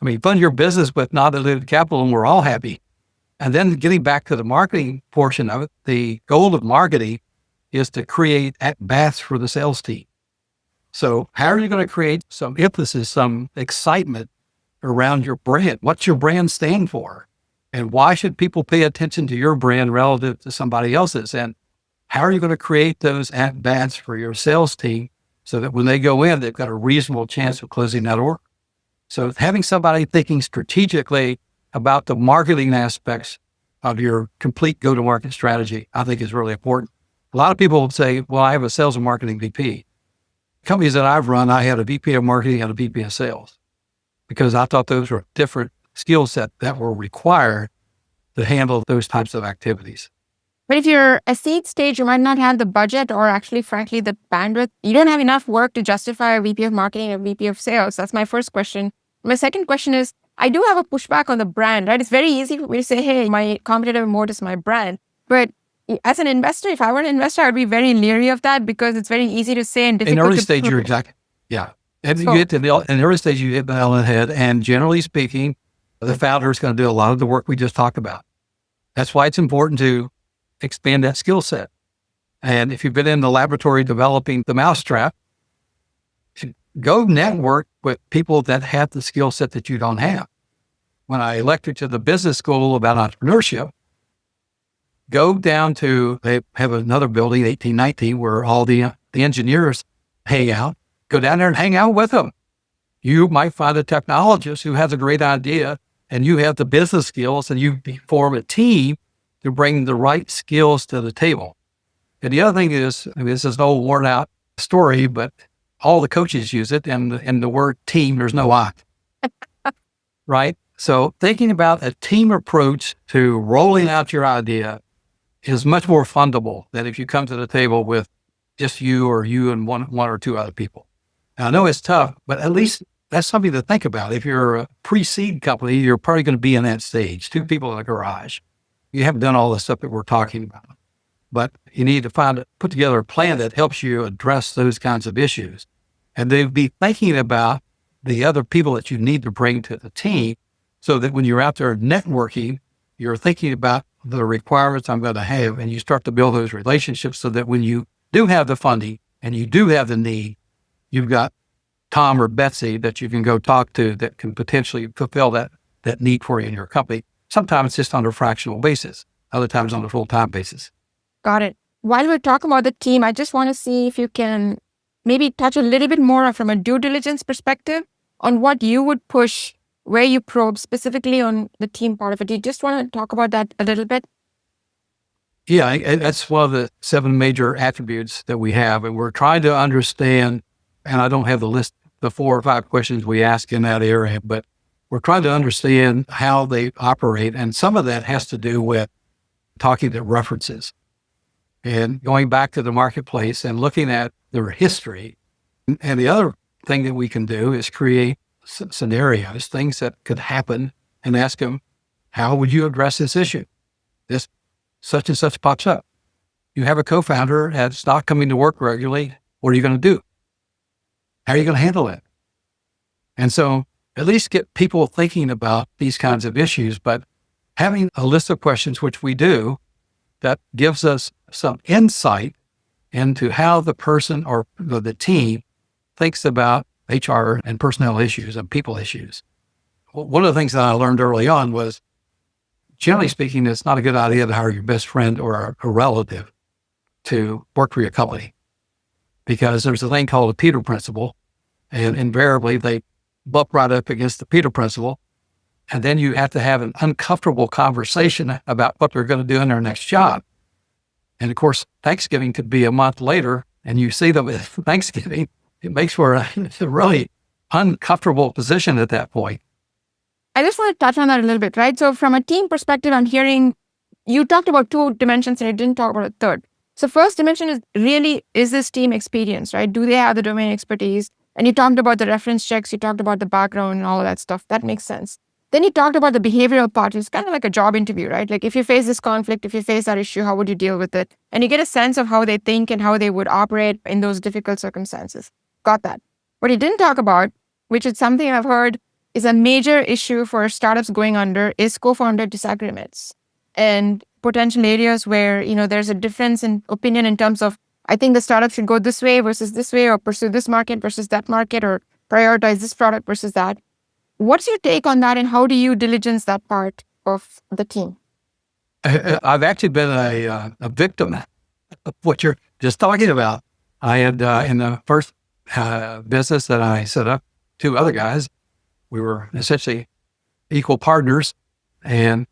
I mean, fund your business with non-dilutive capital and we're all happy. And then getting back to the marketing portion of it, the goal of marketing is to create at-bats for the sales team. So how are you going to create some emphasis, some excitement around your brand? What's your brand stand for? And why should people pay attention to your brand relative to somebody else's? And How are you going to create those at-bats for your sales team so that when they go in, they've got a reasonable chance of closing that order? So having somebody thinking strategically about the marketing aspects of your complete go-to-market strategy, I think is really important. A lot of people say, well, I have a sales and marketing VP. Companies that I've run, I had a VP of marketing and a VP of sales because I thought those were different skill set that were required to handle those types of activities. But if you're a seed stage, you might not have the budget or actually, frankly, the bandwidth. You don't have enough work to justify a VP of marketing and a VP of sales. That's my first question. My second question is, I do have a pushback on the brand, right? It's very easy for me to say, hey, my competitive moat is my brand. But as an investor, if I were an investor, I'd be very leery of that because it's very easy to say and difficult in early to stage, prove. you're exactly, yeah. And you hit in early stage, you hit the nail on the head. And generally speaking, the founder is going to do a lot of the work we just talked about. That's why it's important to expand that skill set. And if you've been in the laboratory developing the mousetrap, go network with people that have the skill set that you don't have. When I lectured to the business school about entrepreneurship, go down to, they have another building, 1819, where all the engineers hang out. Go down there and hang out with them. You might find a technologist who has a great idea and you have the business skills and you form a team to bring the right skills to the table. And the other thing is, I mean, this is an old worn out story, but all the coaches use it, and the word team, there's no I, right? So thinking about a team approach to rolling out your idea is much more fundable than if you come to the table with just you and one or two other people. Now, I know it's tough, but at least that's something to think about. If you're a pre-seed company, you're probably going to be in that stage, two people in a garage. You haven't done all the stuff that we're talking about, but you need to put together a plan that helps you address those kinds of issues. And they'd be thinking about the other people that you need to bring to the team so that when you're out there networking, you're thinking about the requirements I'm going to have, and you start to build those relationships so that when you do have the funding and you do have the need, you've got Tom or Betsy that you can go talk to that can potentially fulfill that need for you in your company. Sometimes just on a fractional basis, other times on a full-time basis. Got it. While we're talking about the team, I just want to see if you can maybe touch a little bit more from a due diligence perspective on what you would push, where you probe specifically on the team part of it. Do you just want to talk about that a little bit? Yeah, that's one of the 7 major attributes that we have. And we're trying to understand, and I don't have the list, the 4 or 5 questions we ask in that area, but we're trying to understand how they operate. And some of that has to do with talking to references and going back to the marketplace and looking at their history. And the other thing that we can do is create scenarios, things that could happen, and ask them, how would you address this issue? This such and such pops up. You have a co-founder that's not coming to work regularly. What are you going to do? How are you going to handle it? And so at least get people thinking about these kinds of issues, but having a list of questions, which we do, that gives us some insight into how the person or the team thinks about HR and personnel issues and people issues. One of the things that I learned early on was, generally speaking, it's not a good idea to hire your best friend or a relative to work for your company, because there's a thing called a Peter principle, and invariably they bump right up against the Peter principle. And then you have to have an uncomfortable conversation about what they're going to do in their next job. And of course, Thanksgiving could be a month later, and you see them at Thanksgiving. It makes for a really uncomfortable position at that point. I just want to touch on that a little bit, right? So from a team perspective, I'm hearing you talked about 2 dimensions and you didn't talk about a third. So first dimension is really, is this team experienced, right? Do they have the domain expertise? And you talked about the reference checks, you talked about the background and all of that stuff. That makes sense. Then you talked about the behavioral part. It's kind of like a job interview, right? Like if you face this conflict, if you face that issue, how would you deal with it? And you get a sense of how they think and how they would operate in those difficult circumstances. Got that. What you didn't talk about, which is something I've heard is a major issue for startups going under, is co-founder disagreements and potential areas where, there's a difference in opinion in terms of, I think the startup should go this way versus this way, or pursue this market versus that market, or prioritize this product versus that. What's your take on that, and how do you diligence that part of the team? I've actually been a victim what you're just talking about. I had, in the first business that I set up, two other guys, we were essentially equal partners. And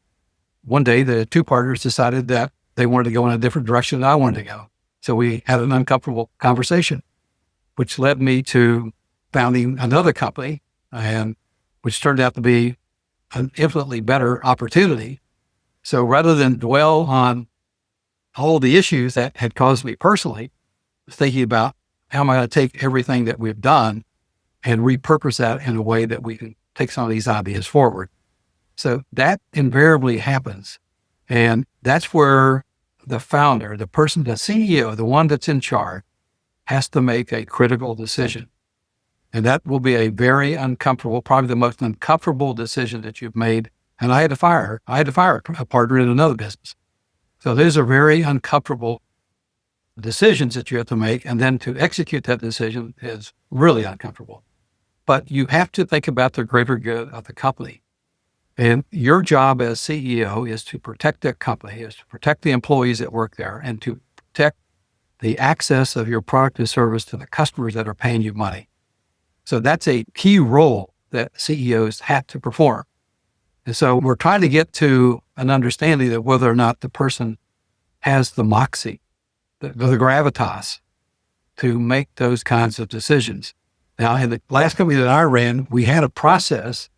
one day the two partners decided that they wanted to go in a different direction than I wanted to go. So we had an uncomfortable conversation, which led me to founding another company, and which turned out to be an infinitely better opportunity. So rather than dwell on all the issues that had caused me personally, thinking about how am I going to take everything that we've done and repurpose that in a way that we can take some of these ideas forward. So that invariably happens. And that's where the founder, the person, the CEO, the one that's in charge, has to make a critical decision. And that will be a very uncomfortable, probably the most uncomfortable decision that you've made. And I had to fire a partner in another business. So those are very uncomfortable decisions that you have to make. And then to execute that decision is really uncomfortable. But you have to think about the greater good of the company. And your job as CEO is to protect that company, is to protect the employees that work there, and to protect the access of your product or service to the customers that are paying you money. So that's a key role that CEOs have to perform. And so we're trying to get to an understanding of whether or not the person has the moxie, the gravitas to make those kinds of decisions. Now, in the last company that I ran, we had a process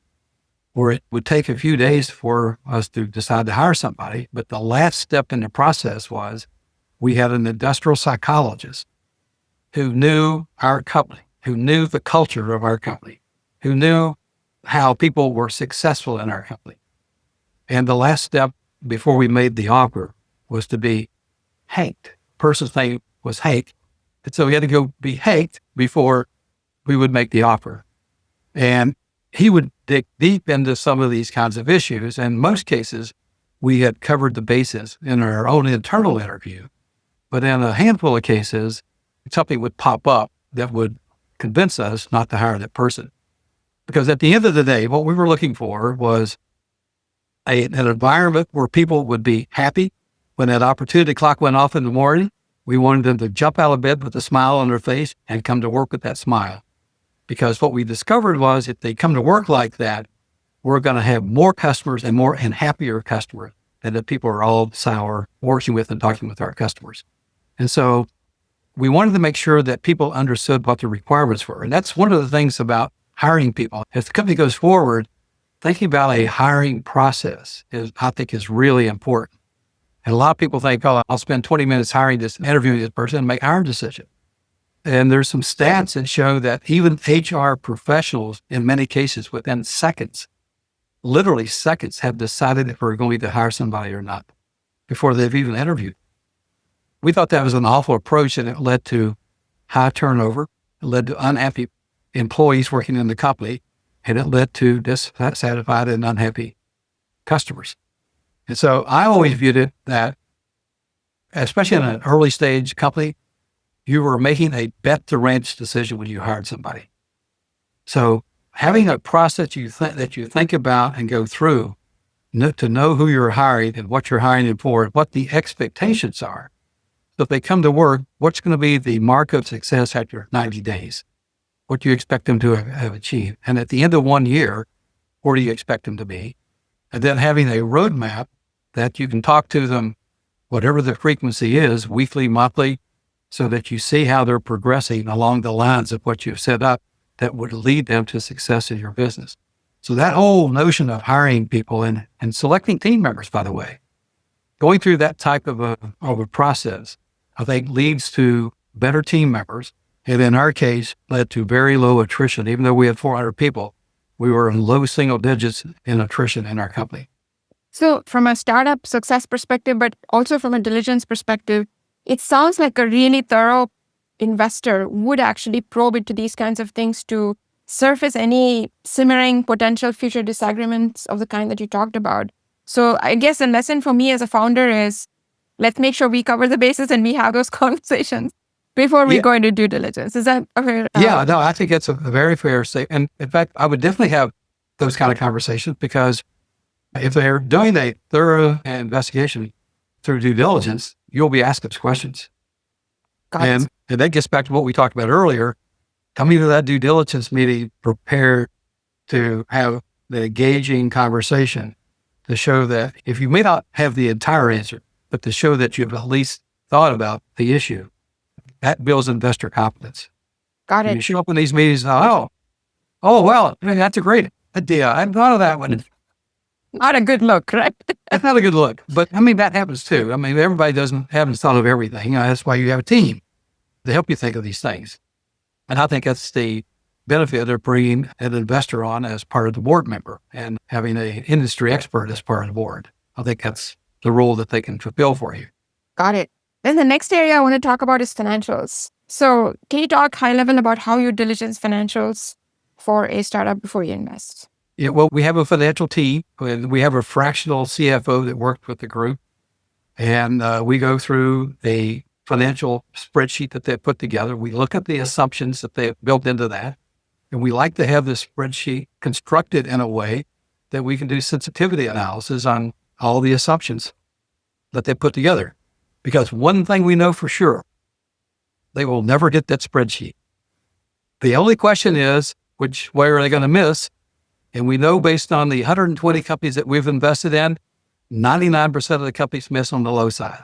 where it would take a few days for us to decide to hire somebody. But the last step in the process was we had an industrial psychologist who knew our company, who knew the culture of our company, who knew how people were successful in our company. And the last step before we made the offer was to be hanked. Person's name was Hank. And so we had to go be hanked before we would make the offer. And he would dig deep into some of these kinds of issues. And in most cases, we had covered the bases in our own internal interview. But in a handful of cases, something would pop up that would convince us not to hire that person. Because at the end of the day, what we were looking for was an environment where people would be happy. When that opportunity clock went off in the morning, we wanted them to jump out of bed with a smile on their face and come to work with that smile. Because what we discovered was if they come to work like that, we're going to have more customers and happier customers than if people are all sour working with and talking with our customers. And so we wanted to make sure that people understood what the requirements were. And that's one of the things about hiring people. As the company goes forward, thinking about a hiring process I think is really important. And a lot of people think, oh, I'll spend 20 minutes interviewing this person and make our decision. And there's some stats that show that even HR professionals, in many cases, within seconds, literally seconds, have decided if we're going to hire somebody or not before they've even interviewed. We thought that was an awful approach, and it led to high turnover. It led to unhappy employees working in the company, and it led to dissatisfied and unhappy customers. And so I always viewed it that, especially in an early stage company, you were making a bet the ranch decision when you hired somebody. So having a process that you think about and go through to know who you're hiring and what you're hiring them for and what the expectations are. So if they come to work, what's going to be the mark of success after 90 days? What do you expect them to have achieved? And at the end of 1 year, where do you expect them to be? And then having a roadmap that you can talk to them, whatever the frequency is, weekly, monthly, so that you see how they're progressing along the lines of what you've set up that would lead them to success in your business. So that whole notion of hiring people and selecting team members, by the way, going through that type of a process, I think leads to better team members. And in our case, led to very low attrition. Even though we had 400 people, we were in low single digits in attrition in our company. So from a startup success perspective, but also from a diligence perspective, it sounds like a really thorough investor would actually probe into these kinds of things to surface any simmering potential future disagreements of the kind that you talked about. So I guess the lesson for me as a founder is let's make sure we cover the bases and we have those conversations before we go into due diligence. Is that a fair? Yeah, no, I think it's a very fair statement. And in fact, I would definitely have those kind of conversations because if they're doing a thorough investigation through due diligence, you'll be asked those questions. Got it. And that gets back to what we talked about earlier. Coming to that due diligence meeting prepared to have the engaging conversation to show that if you may not have the entire answer, but to show that you've at least thought about the issue, that builds investor confidence. Got You it. show up in these meetings, well, that's a great idea. I hadn't thought of that one. Not a good look, right? That's not a good look. But that happens too. Everybody haven't thought of everything. That's why you have a team to help you think of these things. And I think that's the benefit of bringing an investor on as part of the board member and having an industry expert as part of the board. I think that's the role that they can fulfill for you. Got it. Then the next area I want to talk about is financials. So can you talk high level about how you diligence financials for a startup before you invest? Yeah, well, we have a financial team, and we have a fractional CFO that worked with the group. And we go through a financial spreadsheet that they put together. We look at the assumptions that they have built into that. And we like to have this spreadsheet constructed in a way that we can do sensitivity analysis on all the assumptions that they put together. Because one thing we know for sure, they will never get that spreadsheet. The only question is, which way are they going to miss? And we know based on the 120 companies that we've invested in, 99% of the companies miss on the low side.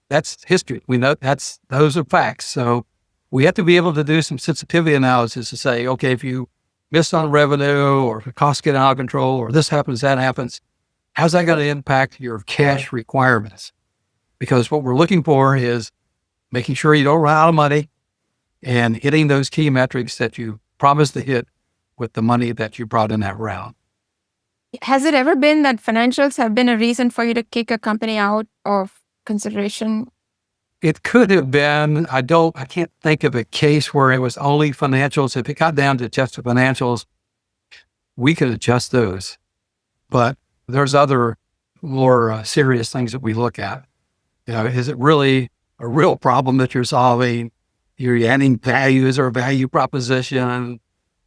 That's history. We know those are facts. So we have to be able to do some sensitivity analysis to say, okay, if you miss on revenue or if the costs get out of control or this happens, that happens, how's that going to impact your cash requirements? Because what we're looking for is making sure you don't run out of money and hitting those key metrics that you promised to hit with the money that you brought in that round. Has it ever been that financials have been a reason for you to kick a company out of consideration? It could have been. I can't think of a case where it was only financials. If it got down to just the financials, we could adjust those. But there's other more serious things that we look at. Is it really a real problem that you're solving? You're adding value? Is there a value proposition?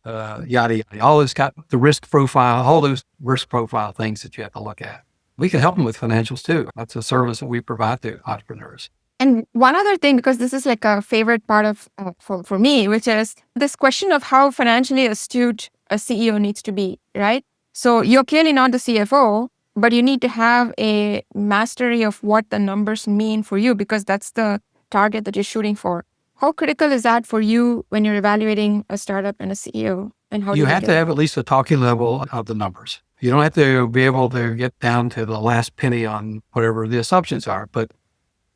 Yada, yada. All those got the risk profile, all those risk profile things that you have to look at. We can help them with financials too. That's a service that we provide to entrepreneurs. And one other thing, because this is like a favorite part of for me, which is this question of how financially astute a CEO needs to be, right? So you're clearly not the CFO, but you need to have a mastery of what the numbers mean for you because that's the target that you're shooting for. How critical is that for you when you're evaluating a startup and a CEO? And how you have to have at least a talking level of the numbers. You don't have to be able to get down to the last penny on whatever the assumptions are, but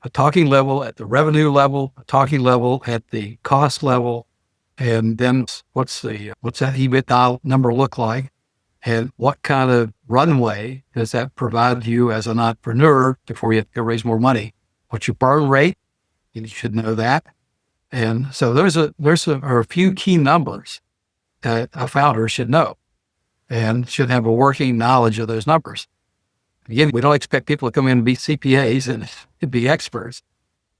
a talking level at the revenue level, a talking level at the cost level, and then what's that EBITDA number look like, and what kind of runway does that provide you as an entrepreneur before you have to go raise more money? What's your burn rate? You should know that. And so there's a few key numbers that a founder should know and should have a working knowledge of those numbers. Again, we don't expect people to come in and be CPAs and be experts,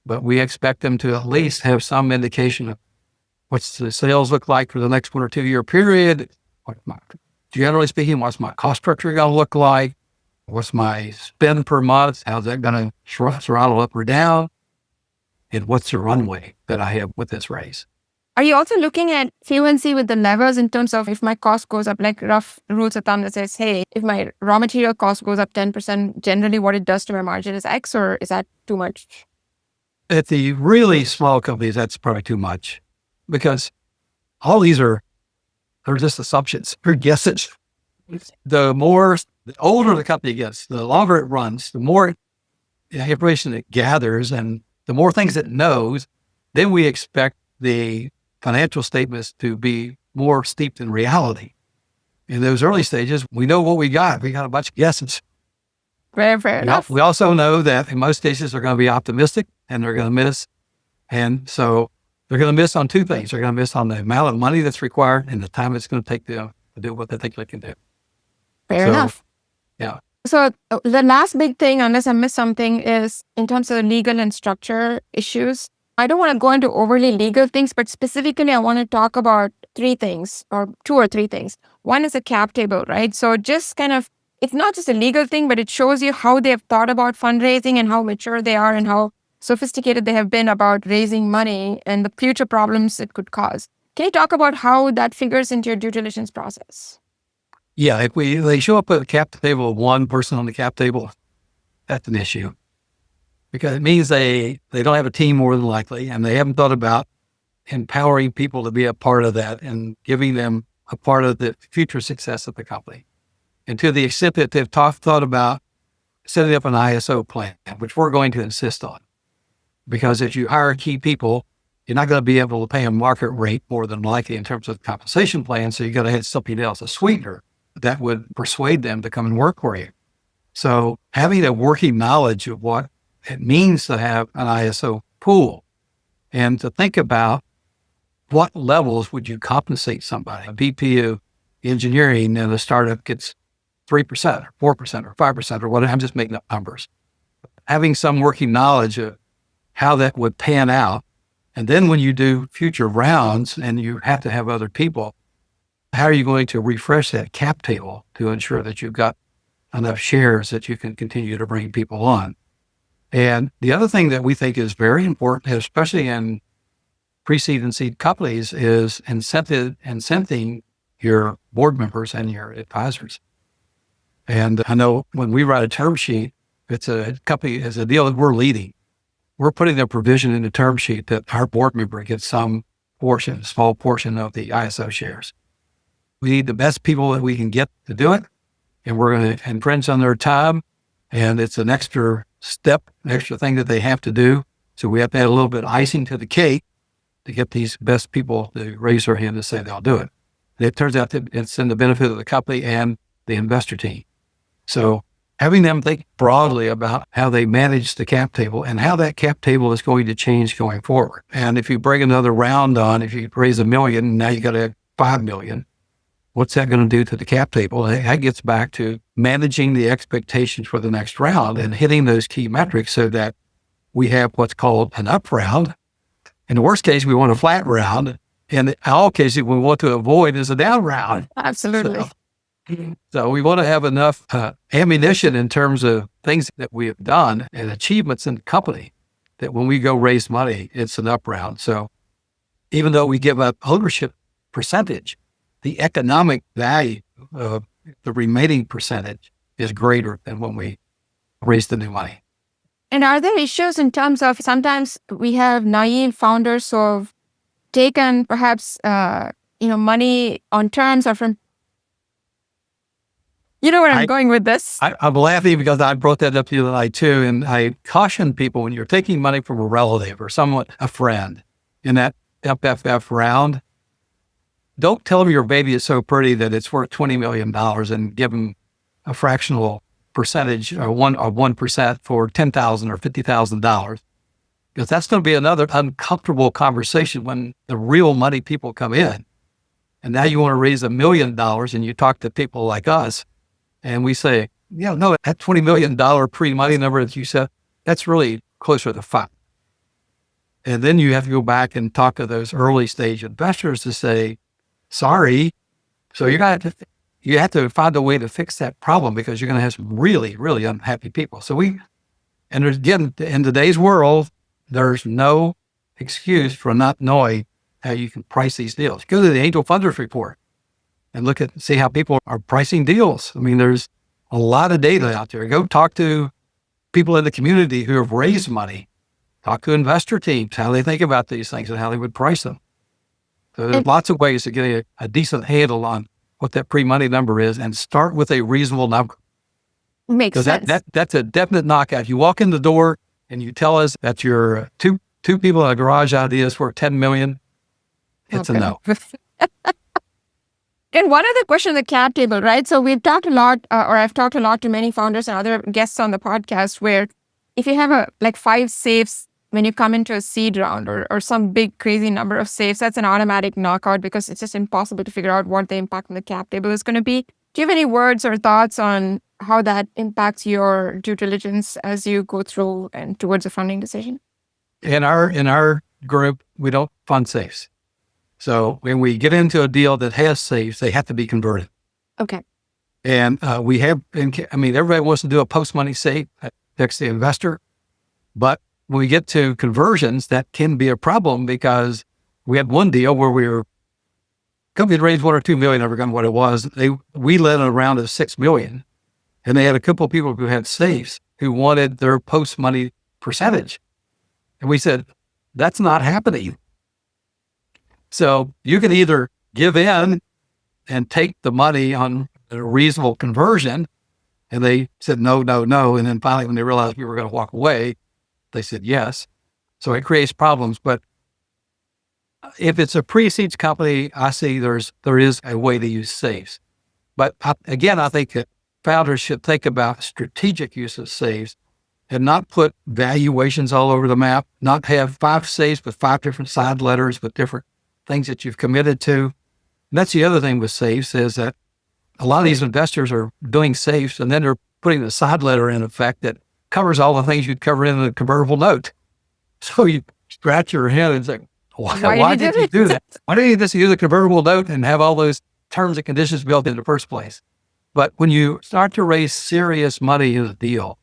but we expect them to at least have some indication of what's the sales look like for the next 1 or 2 year period. Generally speaking, what's my cost structure going to look like? What's my spend per month? How's that going to throttle up or down? And what's the runway that I have with this raise? Are you also looking at fluency with the levers in terms of if my cost goes up, like rough rules of thumb that says, hey, if my raw material cost goes up 10%, generally what it does to my margin is X, or is that too much? At the really small companies, that's probably too much because all these they're just assumptions. They're guesses. The older the company gets, the longer it runs, the more information it gathers and the more things it knows, then we expect the financial statements to be more steeped in reality. In those early stages, we know what we got. We got a bunch of guesses. Fair enough. We also know that in most cases, they're going to be optimistic and they're going to miss. And so they're going to miss on two things. They're going to miss on the amount of money that's required and the time it's going to take them to do what they think they can do. Fair enough. Yeah. So the last big thing, unless I missed something, is in terms of the legal and structure issues. I don't want to go into overly legal things, but specifically I want to talk about 3 things or 2 or 3 things. One is a cap table, right? So just kind of it's not just a legal thing, but it shows you how they have thought about fundraising and how mature they are and how sophisticated they have been about raising money and the future problems it could cause. Can you talk about how that figures into your due diligence process? Yeah, if they show up at the cap table, one person on the cap table, that's an issue. Because it means they don't have a team more than likely, and they haven't thought about empowering people to be a part of that and giving them a part of the future success of the company. And to the extent that they've thought about setting up an ISO plan, which we're going to insist on. Because if you hire key people, you're not going to be able to pay a market rate more than likely in terms of the compensation plan. So you got to have something else, a sweetener, that would persuade them to come and work for you. So having a working knowledge of what it means to have an ISO pool and to think about what levels would you compensate somebody. A VP of engineering in a startup gets 3% or 4% or 5% or whatever. I'm just making up numbers. Having some working knowledge of how that would pan out. And then when you do future rounds and you have to have other people, how are you going to refresh that cap table to ensure that you've got enough shares that you can continue to bring people on? And the other thing that we think is very important, especially in pre-seed and seed companies, is incenting your board members and your advisors. And I know when we write a term sheet, it's a company, it's a deal that we're leading. We're putting a provision in the term sheet that our board member gets some portion, small portion of the ISO shares. We need the best people that we can get to do it, and we're going to infringe on their time. And it's an extra step, an extra thing that they have to do. So we have to add a little bit of icing to the cake to get these best people to raise their hand and say they'll do it. And it turns out that it's in the benefit of the company and the investor team. So having them think broadly about how they manage the cap table and how that cap table is going to change going forward. And if you bring another round on, if you raise $1 million, now you got to have $5 million. What's that going to do to the cap table? That gets back to managing the expectations for the next round and hitting those key metrics so that we have what's called an up round. In the worst case, we want a flat round. In all cases, we want to avoid is a down round. Absolutely. So we want to have enough ammunition in terms of things that we have done and achievements in the company that when we go raise money, it's an up round. So even though we give up ownership percentage, the economic value of the remaining percentage is greater than when we raise the new money. And are there issues in terms of sometimes we have naive founders who have taken perhaps money on terms or from. You know where I'm going with this? I'm laughing because I brought that up the other night too. And I caution people when you're taking money from a relative or someone, a friend in that FFF round, don't tell them your baby is so pretty that it's worth $20 million and give them a fractional percentage or 1% for $10,000 or $50,000. Because that's going to be another uncomfortable conversation when the real money people come in. And now you want to raise $1 million and you talk to people like us. And we say, no, that $20 million pre-money number that you said, that's really closer to 5. And then you have to go back and talk to those early stage investors to say, sorry. So you have to find a way to fix that problem because you're going to have some really, really unhappy people. So and again, in today's world, there's no excuse for not knowing how you can price these deals. Go to the Angel Funders Report and see how people are pricing deals. I mean, there's a lot of data out there. Go talk to people in the community who have raised money. Talk to investor teams, how they think about these things and how they would price them. So there's lots of ways to get a decent handle on what that pre-money number is and start with a reasonable number. Makes sense. That's a definite knockout. You walk in the door and you tell us that your two people in a garage idea is worth $10 million. It's a no. And one other question on the cap table, right? So we've talked a lot, or I've talked a lot to many founders and other guests on the podcast where if you have 5 safes when you come into a seed round or some big crazy number of safes, that's an automatic knockout because it's just impossible to figure out what the impact on the cap table is going to be. Do you have any words or thoughts on how that impacts your due diligence as you go through and towards a funding decision? In our group, we don't fund safes. So when we get into a deal that has safes, they have to be converted. Okay. And we have, everybody wants to do a post-money save that protects the investor. But when we get to conversions, that can be a problem because we had one deal where company had raised $1 or $2 million, I forgot what it was. We led a round of $6 million. And they had a couple of people who had safes who wanted their post-money percentage. And we said, that's not happening. So you can either give in and take the money on a reasonable conversion. And they said, no, no, no. And then finally, when they realized we were going to walk away, they said yes. So it creates problems. But if it's a pre-seeds company, I see there is a way to use safes. But I think that founders should think about strategic use of safes and not put valuations all over the map, not have 5 safes with 5 different side letters with different things that you've committed to. And that's the other thing with safes is that a lot of these investors are doing safes and then they're putting the side letter in effect that covers all the things you'd cover in a convertible note. So you scratch your head and say, why did you do that? Why didn't you just use a convertible note and have all those terms and conditions built in the first place? But when you start to raise serious money in a deal,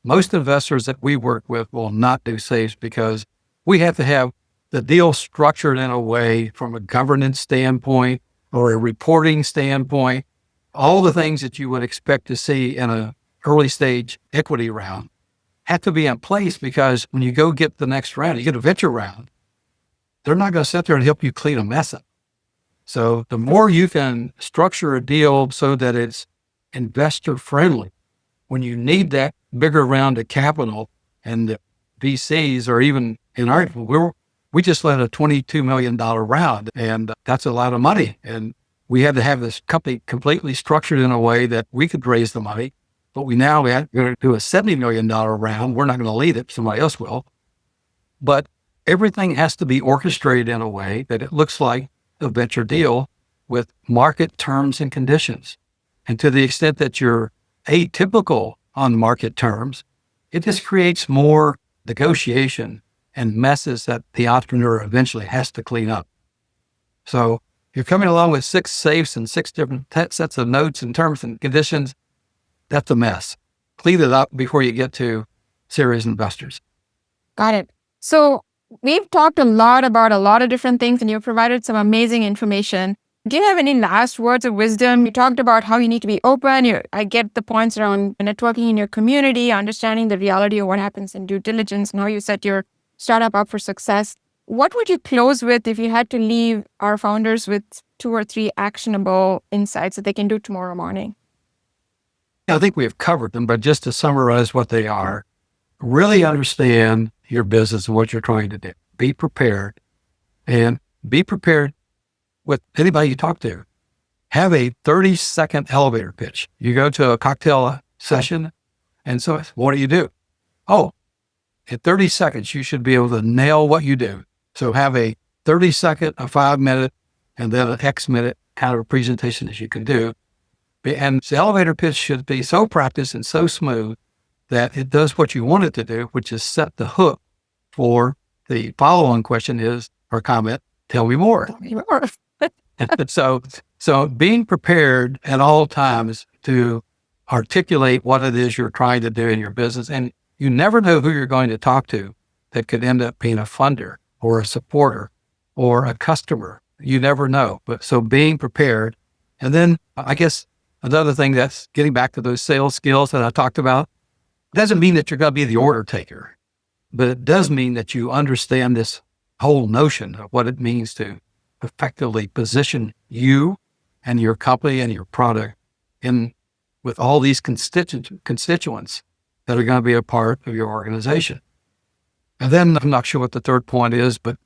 most investors that we work with will not do safes because we have to have the deal structured in a way from a governance standpoint or a reporting standpoint, all the things that you would expect to see in an early stage equity round have to be in place because when you go get the next round, you get a venture round, they're not going to sit there and help you clean a mess up. So the more you can structure a deal so that it's investor friendly, when you need that bigger round of capital and the VCs or even in our, we just led a $22 million round and that's a lot of money. And we had to have this company completely structured in a way that we could raise the money, but we're going to do a $70 million round. We're not going to lead it. Somebody else will. But everything has to be orchestrated in a way that it looks like a venture deal with market terms and conditions. And to the extent that you're atypical on market terms, it just creates more negotiation and messes that the entrepreneur eventually has to clean up. So you're coming along with 6 safes and 6 different sets of notes and terms and conditions. That's a mess. Clean it up before you get to serious investors. Got it. So we've talked a lot about a lot of different things and you've provided some amazing information. Do you have any last words of wisdom? You talked about how you need to be open. I get the points around networking in your community, understanding the reality of what happens in due diligence and how you set your startup up for success. What would you close with if you had to leave our founders with 2 or 3 actionable insights that they can do tomorrow morning? I think we have covered them, but just to summarize what they are, really understand your business and what you're trying to do. Be prepared and be prepared with anybody you talk to. Have a 30-second elevator pitch. You go to a cocktail session and so what do? Oh, in 30 seconds, you should be able to nail what you do. So have a 30-second, a 5-minute, and then an X minute kind of a presentation as you can do. And the elevator pitch should be so practiced and so smooth that it does what you want it to do, which is set the hook for the follow-on question or comment, tell me more. Tell me more. So being prepared at all times to articulate what it is you're trying to do in your business. And you never know who you're going to talk to that could end up being a funder or a supporter or a customer. You never know. But so being prepared. And then I guess another thing that's getting back to those sales skills that I talked about, doesn't mean that you're going to be the order taker, but it does mean that you understand this whole notion of what it means to effectively position you and your company and your product in with all these constituents that are going to be a part of your organization. And then I'm not sure what the third point is, but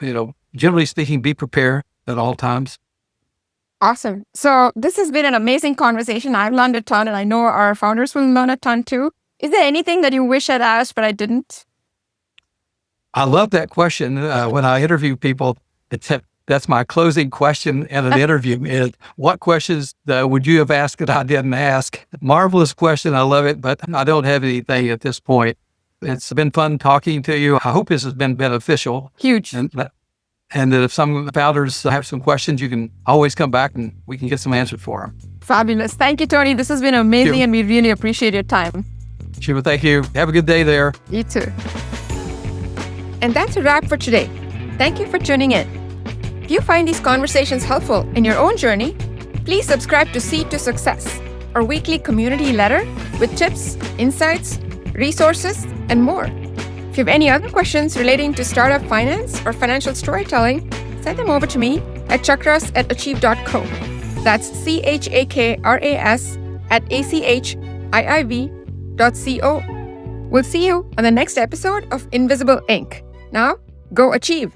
generally speaking, be prepared at all times. Awesome. So this has been an amazing conversation. I've learned a ton and I know our founders will learn a ton too. Is there anything that you wish I'd asked, but I didn't? I love that question. When I interview people, that's my closing question in an interview is, what questions would you have asked that I didn't ask? Marvelous question. I love it, but I don't have anything at this point. It's been fun talking to you. I hope this has been beneficial. Huge. And that if some founders have some questions, you can always come back and we can get some answers for them. Fabulous. Thank you, Tony. This has been amazing and we really appreciate your time. Shiva, thank you. Have a good day there. You too. And that's a wrap for today. Thank you for tuning in. If you find these conversations helpful in your own journey, please subscribe to Seed to Success, our weekly community letter with tips, insights, resources, and more. If you have any other questions relating to startup finance or financial storytelling, send them over to me at chakras@achieve.co. That's chakras@achiiv.co. We'll see you on the next episode of Invisible Ink. Now, go achieve.